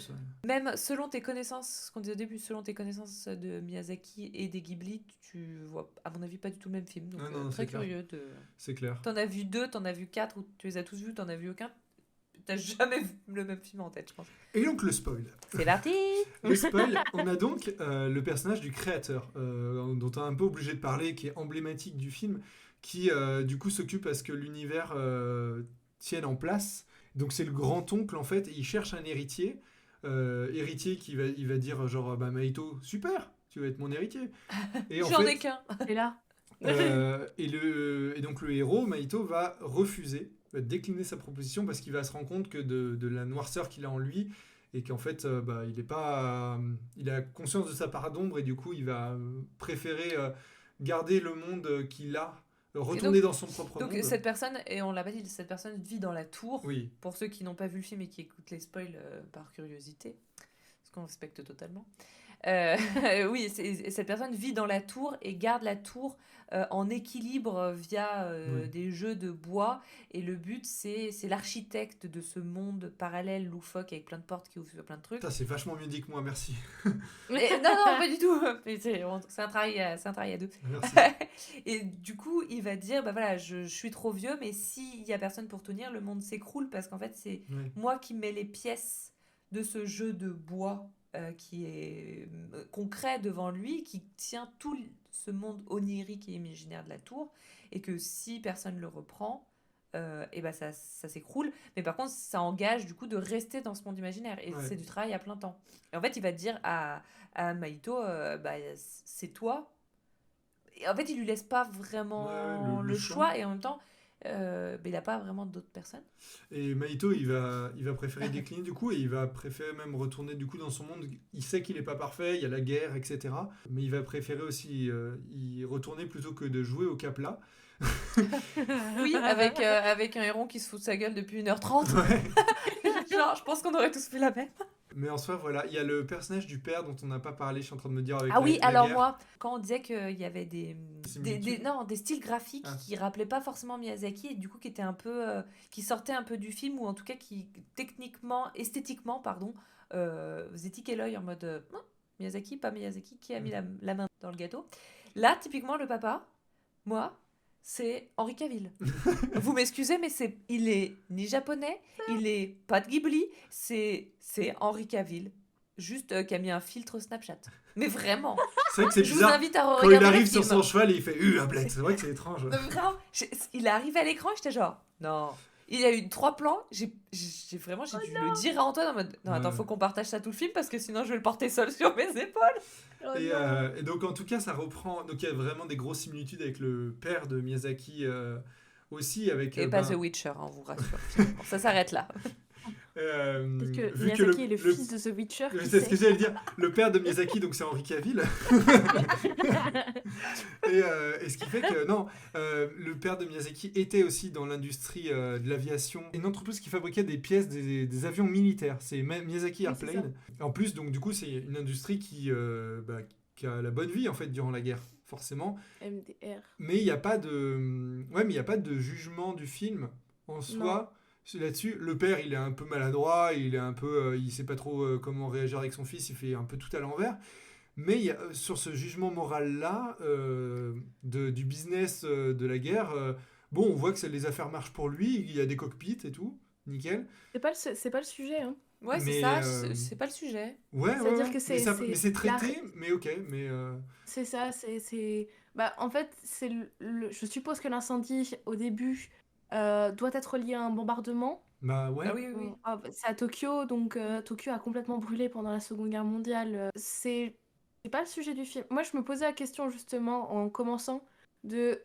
même selon tes connaissances, ce qu'on disait au début, selon tes connaissances de Miyazaki et des Ghibli, tu vois, à mon avis, pas du tout le même film. Donc très curieux de... C'est clair. T'en as vu 2, t'en as vu 4, ou tu les as tous vus, t'en as vu aucun. T'as jamais vu le même film en tête, je pense. Et donc le spoil. C'est parti. Le spoil, on a donc le personnage du créateur, dont on est un peu obligé de parler, qui est emblématique du film, qui du coup s'occupe à ce que l'univers tienne en place. Donc c'est le grand-oncle en fait, et il cherche un héritier. Héritier il va dire genre Mahito, super, tu vas être mon héritier. Et j'en ai qu'un. Et là et donc le héros, Mahito, va refuser, va décliner sa proposition parce qu'il va se rendre compte que de la noirceur qu'il a en lui et qu'en fait il a conscience de sa part d'ombre et du coup il va préférer garder le monde qu'il a, retourner dans son propre monde. Donc cette personne, et on l'a pas dit, cette personne vit dans la tour. Oui. Pour ceux qui n'ont pas vu le film et qui écoutent les spoils par curiosité, ce qu'on respecte totalement. Oui, cette personne vit dans la tour et garde la tour en équilibre via des jeux de bois. Et le but, c'est l'architecte de ce monde parallèle, loufoque, avec plein de portes qui ouvrent sur plein de trucs. C'est vachement mieux dit que moi, merci. Non, pas du tout. C'est un travail à deux. Merci. Et du coup, il va dire, voilà, je suis trop vieux, mais s'il n'y a personne pour tenir, le monde s'écroule parce qu'en fait, c'est moi qui mets les pièces de ce jeu de bois qui est concret devant lui, qui tient tout ce monde onirique et imaginaire de la tour, et que si personne le reprend, ça s'écroule. Mais par contre, ça engage du coup de rester dans ce monde imaginaire, et c'est du travail à plein temps. Et en fait, il va dire à Mahito, c'est toi. Et en fait, il lui laisse pas vraiment le choix, et en même temps, il n'a pas vraiment d'autres personnes. Et Mahito, il va préférer décliner du coup, et il va préférer même retourner du coup dans son monde. Il sait qu'il n'est pas parfait, il y a la guerre, etc. Mais il va préférer aussi y retourner plutôt que de jouer au Capla. Oui, avec un héron qui se fout de sa gueule depuis 1h30. Ouais. Genre, je pense qu'on aurait tous fait la même. Mais en soi, voilà, il y a le personnage du père dont on n'a pas parlé, je suis en train de me dire avec guerre. Moi, quand on disait qu'il y avait des styles graphiques qui rappelaient pas forcément Miyazaki, et du coup qui étaient un peu qui sortaient un peu du film, ou en tout cas qui esthétiquement, vous étiquez l'œil en mode Miyazaki, pas Miyazaki, qui a mis la main dans le gâteau. Là, typiquement, le papa, moi, c'est Henri Cavill. Vous m'excusez, mais il est ni japonais, il est pas de Ghibli, c'est Henri Cavill, juste qui a mis un filtre Snapchat. Mais vraiment. C'est vrai que c'est je bizarre. Vous invite à regarder. Quand il arrive sur son cheval et il fait un bled. C'est vrai que c'est étrange. Mais vraiment, il est arrivé à l'écran, j'étais genre non. Il y a eu 3 plans, j'ai dû le dire à Antoine en mode non, attends, faut qu'on partage ça tout le film parce que sinon je vais le porter seul sur mes épaules. Et donc en tout cas, ça reprend. Donc il y a vraiment des grosses similitudes avec le père de Miyazaki aussi. Avec, et pas The Witcher, on vous rassure. Bon, ça s'arrête là. Parce que Miyazaki est le fils de The Witcher. C'est ce que j'allais dire. Le père de Miyazaki, donc c'est Henri Cavill. Et ce qui fait que le père de Miyazaki était aussi dans l'industrie de l'aviation. Une entreprise qui fabriquait des pièces des avions militaires. C'est Miyazaki Airplane. En plus, donc du coup, c'est une industrie qui a la bonne vie en fait durant la guerre, forcément. MDR. Mais il n'y a pas de jugement du film en soi. là-dessus. Le père, il est un peu maladroit, il sait pas trop comment réagir avec son fils, il fait un peu tout à l'envers. Mais sur ce jugement moral-là, du business de la guerre, on voit que les affaires marchent pour lui, il y a des cockpits et tout, nickel. C'est pas le sujet, hein. Ouais, c'est ça, c'est pas le sujet. Ouais, C'est-à-dire que mais c'est traité, mais ok, mais... C'est ça, Bah, en fait, je suppose que l'incendie, au début, doit être lié à un bombardement. Bah ouais. Ah oui, oui. C'est à Tokyo, donc Tokyo a complètement brûlé pendant la Seconde Guerre mondiale. C'est pas le sujet du film. Moi, je me posais la question, justement, en commençant, de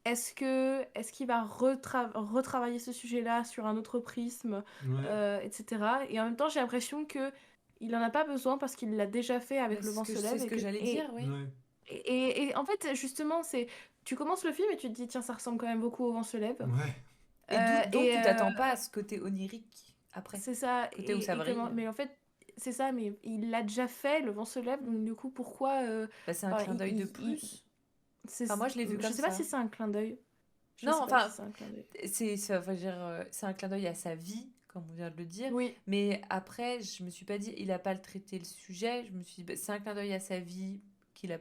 est-ce qu'il va retravailler ce sujet-là sur un autre prisme, etc. Et en même temps, j'ai l'impression que il en a pas besoin parce qu'il l'a déjà fait avec Le Vent se lève. C'est ce que j'allais dire, oui. Ouais. Et en fait, justement, tu commences le film et tu te dis, tiens, ça ressemble quand même beaucoup au Vent se lève. Ouais. Et donc tu t'attends pas à ce côté onirique après. C'est ça. Côté où ça brille. Mais en fait, c'est ça, mais il l'a déjà fait, Le Vent se lève, donc du coup, pourquoi... c'est un clin d'œil de plus. Moi, je l'ai vu comme ça. Je sais pas si c'est un clin d'œil. Non, enfin, c'est un clin d'œil à sa vie, comme on vient de le dire. Oui. Mais après, je me suis pas dit, il a pas traité le sujet. Je me suis dit, c'est un clin d'œil à sa vie qu'il a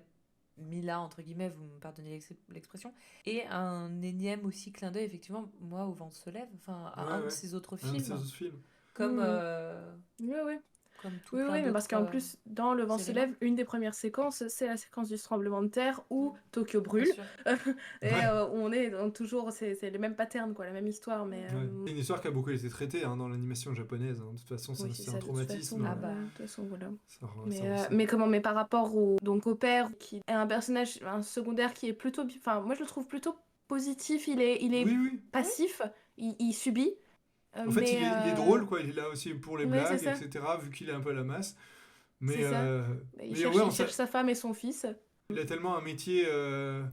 mis là, entre guillemets, vous me pardonnez l'expression. Et un énième aussi clin d'œil, effectivement, moi, au Vent se lève, enfin, à un de ses autres films. Comme... Oui. Comme tout oui, mais parce qu'en plus, dans Le Vent se lève, une des premières séquences, c'est la séquence du tremblement de terre où Tokyo brûle. Et on est toujours, c'est les mêmes patterns, quoi, la même histoire. Mais, C'est une histoire qui a beaucoup été traitée dans l'animation japonaise. De toute façon, c'est un traumatisme. De toute façon, voilà. Mais par rapport au père, qui est un personnage, un secondaire qui est plutôt... Enfin, moi, je le trouve plutôt positif. Il est passif, il subit. En fait, il est drôle, quoi. Il est là aussi pour les blagues, etc. Vu qu'il est un peu à la masse. Mais il cherche sa femme et son fils. Il a tellement un métier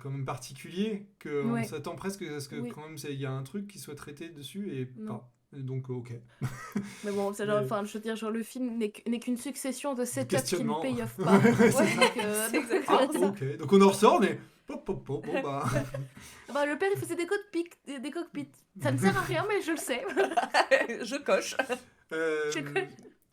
quand même particulier qu'on s'attend presque à ce que quand même il y a un truc qui soit traité dessus et pas. Et donc ok. Mais bon, c'est je veux dire, le film n'est qu'une succession de setups qui ne paye off pas. C'est exactement ça. Ok, donc on en ressort, mais le père, il faisait des cockpits. Ça ne sert à rien, mais je le sais. Je coche.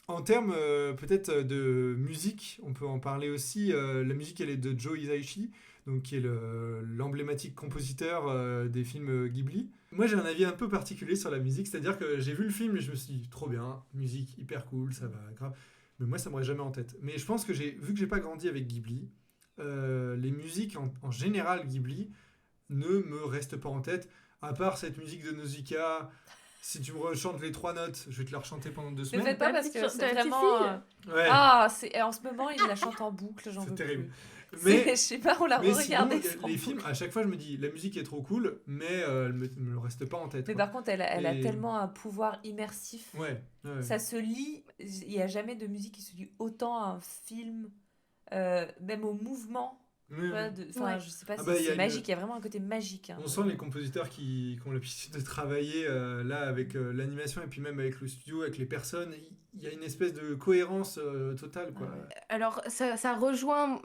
En termes peut-être de musique, on peut en parler aussi. La musique, elle est de Joe Hisaishi, donc, qui est l'emblématique compositeur des films Ghibli. Moi, j'ai un avis un peu particulier sur la musique, c'est-à-dire que j'ai vu le film et je me suis dit, trop bien, musique hyper cool, ça va, grave. Mais moi, ça m'aurait jamais en tête. Mais je pense que vu que j'ai pas grandi avec Ghibli, les musiques en général Ghibli ne me restent pas en tête, à part cette musique de Nausicaa. Si tu me rechantes les 3 notes, je vais te la rechanter pendant 2 semaines. Ne faites pas parce que c'est vraiment... en ce moment, il la chante en boucle, j'en veux plus. C'est terrible. Mais, je sais pas, on l'a regardé. Les films, à chaque fois, je me dis, la musique est trop cool, mais elle me reste pas en tête. Mais par contre, elle a tellement un pouvoir immersif. Ouais. Ça se lit, il n'y a jamais de musique qui se lit autant à un film, même au mouvement. Je sais pas, c'est magique, il y a vraiment un côté magique. On sent les compositeurs qui ont l'habitude de travailler là avec l'animation et puis même avec le studio, avec les personnes. Il y a une espèce de cohérence totale, quoi. Alors, ça rejoint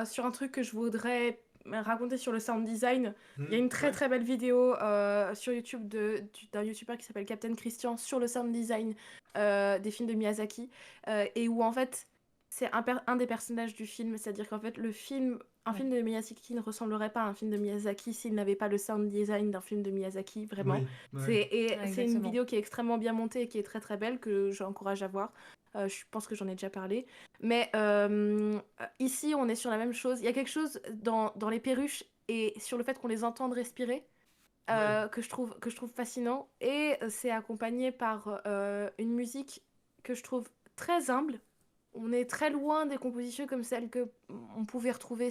sur un truc que je voudrais raconter sur le sound design. Il y a une très très belle vidéo sur YouTube d'un YouTuber qui s'appelle Captain Christian sur le sound design des films de Miyazaki et où en fait c'est un des personnages du film, c'est-à-dire qu'en fait un film de Miyazaki ne ressemblerait pas à un film de Miyazaki s'il n'avait pas le sound design d'un film de Miyazaki, vraiment. C'est une vidéo qui est extrêmement bien montée et qui est très très belle, que j'encourage à voir. Je pense que j'en ai déjà parlé. Mais ici, on est sur la même chose. Il y a quelque chose dans les perruches et sur le fait qu'on les entende respirer que je trouve fascinant. Et c'est accompagné par une musique que je trouve très humble. On est très loin des compositions comme celles qu'on pouvait retrouver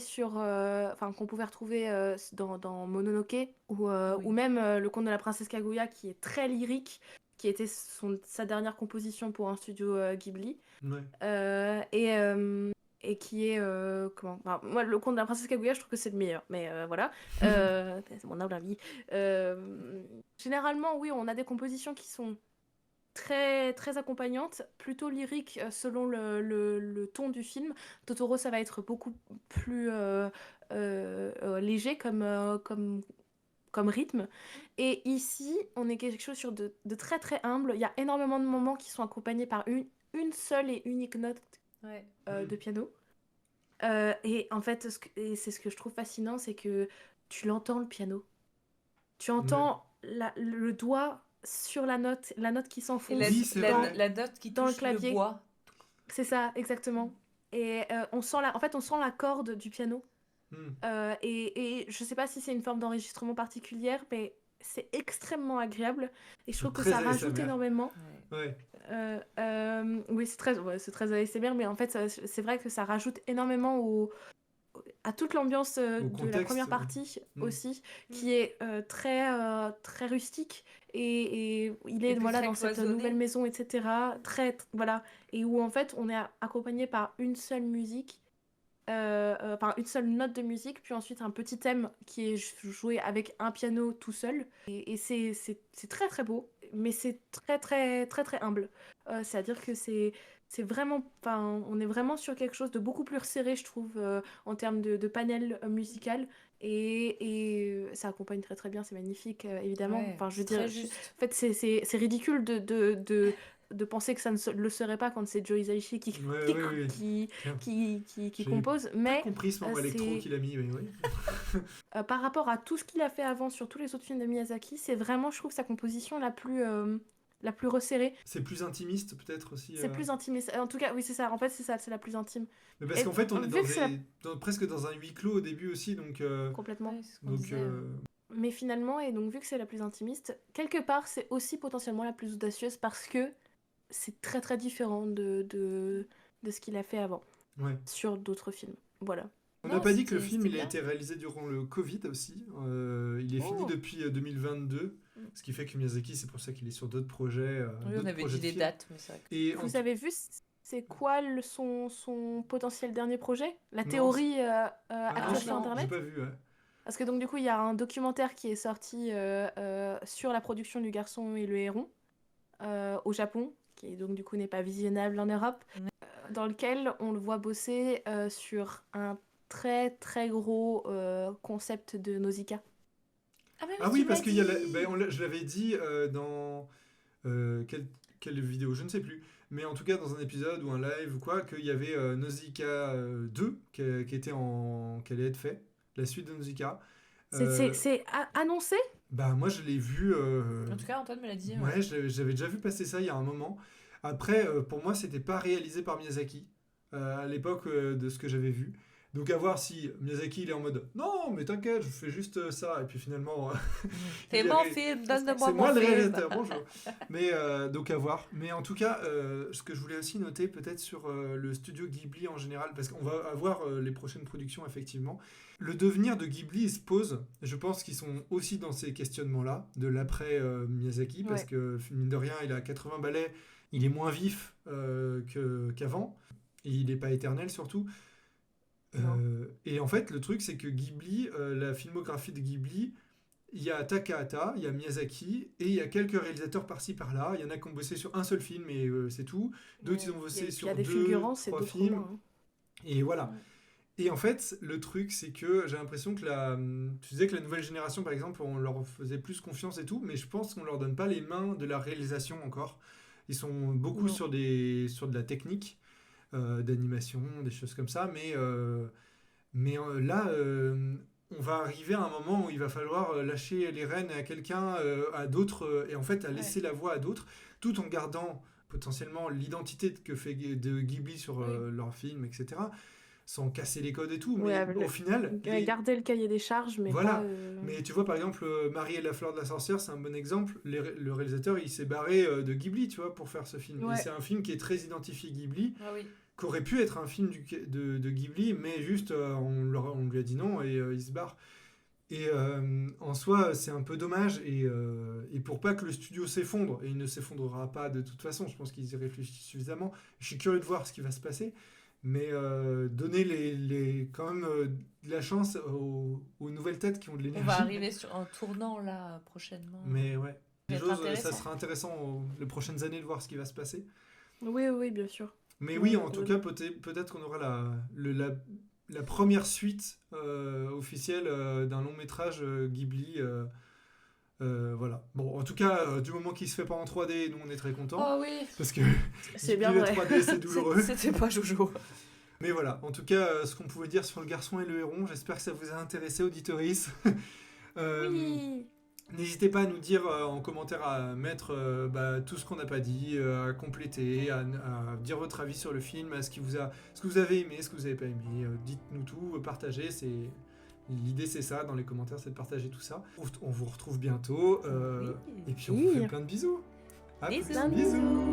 dans Mononoke ou même Le Conte de la Princesse Kaguya, qui est très lyrique, qui était sa dernière composition pour un studio Ghibli. Et qui est moi, Le Conte de la Princesse Kaguya, je trouve que c'est le meilleur, mais voilà. C'est mon humble avis. Généralement, oui, on a des compositions qui sont très, très accompagnante, plutôt lyrique selon le ton du film. Totoro, ça va être beaucoup plus léger comme comme rythme. Et ici, on est quelque chose de très très humble. Il y a énormément de moments qui sont accompagnés par une seule et unique note de piano. Et en fait, c'est ce que je trouve fascinant, c'est que tu l'entends le piano. Tu entends le doigt sur la note qui s'enfonce la note qui touche le clavier. Le bois. C'est ça, exactement. Et on sent la corde du piano. Et je sais pas si c'est une forme d'enregistrement particulière, mais c'est extrêmement agréable. Et je trouve que ça rajoute énormément. Oui, c'est très ASMR, mais en fait, c'est vrai que ça rajoute énormément à toute l'ambiance de la première partie aussi, qui est très, très rustique. Et il est dans cette nouvelle maison, etc. Et où en fait, on est accompagné par une seule musique. Par une seule note de musique, puis ensuite un petit thème qui est joué avec un piano tout seul. Et c'est très très beau, mais c'est très très très très humble. C'est-à-dire que c'est vraiment, on est vraiment sur quelque chose de beaucoup plus resserré, je trouve, en termes de panel musical. Et ça accompagne très très bien, c'est magnifique, évidemment. Je veux dire, en fait, c'est ridicule de penser que ça ne le serait pas quand c'est Joe Hisaishi qui compose, mais j'ai compris ce moment électro qu'il a mis, mais oui. Par rapport à tout ce qu'il a fait avant sur tous les autres films de Miyazaki, c'est vraiment, je trouve, sa composition la plus resserrée. C'est plus intimiste peut-être aussi. C'est plus intimiste. En tout cas, oui, c'est ça. En fait, c'est la plus intime. Mais parce qu'en fait, on est presque dans un huis clos au début aussi, donc. Complètement. Mais finalement, et donc vu que c'est la plus intimiste, quelque part, c'est aussi potentiellement la plus audacieuse parce que c'est très très différent de ce qu'il a fait avant sur d'autres films. Voilà. On n'a pas dit que le film il a été réalisé durant le Covid aussi. Il est fini depuis 2022, ce qui fait que Miyazaki, c'est pour ça qu'il est sur d'autres projets. On avait dit des dates. Mais c'est vrai. Vous avez vu, c'est quoi son potentiel dernier projet ? La théorie actuelle sur Internet ? J'ai pas vu, Parce que donc du coup, il y a un documentaire qui est sorti sur la production du Garçon et le Héron au Japon, qui donc du coup n'est pas visionnable en Europe, dans lequel on le voit bosser sur un très très gros concept de Nausicaa. Ah oui, parce que je l'avais dit dans quelle vidéo, je ne sais plus, mais en tout cas dans un épisode ou un live ou quoi, qu'il y avait Nausicaa 2 qui allait être fait, la suite de Nausicaa. C'est annoncé ? Bah moi je l'ai vu. En tout cas Antoine me l'a dit. Ouais, j'avais déjà vu passer ça il y a un moment. Après, pour moi, c'était pas réalisé par Miyazaki à l'époque de ce que j'avais vu. Donc à voir si Miyazaki il est en mode non mais t'inquiète je fais juste ça et puis finalement c'est mon film, donne-moi c'est moi le réalisateur, bonjour. Mais donc à voir. Mais en tout cas ce que je voulais aussi noter peut-être sur le studio Ghibli en général, parce qu'on va avoir les prochaines productions effectivement, le devenir de Ghibli il se pose. Je pense qu'ils sont aussi dans ces questionnements là de l'après Miyazaki, parce que mine de rien il a 80 balais, il est moins vif qu'avant et il n'est pas éternel surtout. Et en fait le truc c'est que Ghibli, la filmographie de Ghibli, il y a Takahata, il y a Miyazaki et il y a quelques réalisateurs par-ci par-là. Il y en a qui ont bossé sur un seul film et c'est tout, d'autres ils ont bossé sur 2-3 films et voilà. Et en fait le truc c'est que j'ai l'impression que tu disais que la nouvelle génération par exemple on leur faisait plus confiance et tout, mais je pense qu'on leur donne pas les mains de la réalisation encore. Ils sont beaucoup sur de la technique, d'animation, des choses comme ça, mais là on va arriver à un moment où il va falloir lâcher les rênes à quelqu'un, à d'autres, et en fait à laisser la voix à d'autres, tout en gardant potentiellement l'identité que fait de Ghibli sur leurs films, etc., sans casser les codes et tout, mais au final garder le cahier des charges, mais voilà. pas Mais tu vois par exemple Marie et la fleur de la sorcière, c'est un bon exemple. Le réalisateur il s'est barré de Ghibli, tu vois, pour faire ce film, et c'est un film qui est très identifié Ghibli, qui aurait pu être un film de Ghibli, mais juste on lui a dit non et il se barre. Et en soi c'est un peu dommage, et pour pas que le studio s'effondre, et il ne s'effondrera pas de toute façon, je pense qu'ils y réfléchissent suffisamment, je suis curieux de voir ce qui va se passer, mais donner quand même de la chance aux nouvelles têtes qui ont de l'énergie. On va arriver sur un tournant là prochainement. Mais ouais, ça sera intéressant les prochaines années de voir ce qui va se passer. Oui, bien sûr. Mais oui, en tout cas, peut-être qu'on aura la première suite officielle d'un long métrage Ghibli Voilà. Bon, en tout cas, du moment qu'il se fait pas en 3D, nous on est très contents. Oh oui. Parce que c'est bien vrai. 3D, c'est douloureux. C'était pas Jojo. Mais voilà, en tout cas, ce qu'on pouvait dire sur Le Garçon et le Héron, j'espère que ça vous a intéressé, auditoris. Oui. N'hésitez pas à nous dire en commentaire, à mettre tout ce qu'on n'a pas dit, à compléter, à dire votre avis sur le film, ce que vous avez aimé, ce que vous n'avez pas aimé. Dites-nous tout, partagez. L'idée c'est ça, dans les commentaires, c'est de partager tout ça. On vous retrouve bientôt. Et puis on vous fait plein de bisous. À plus, bisous.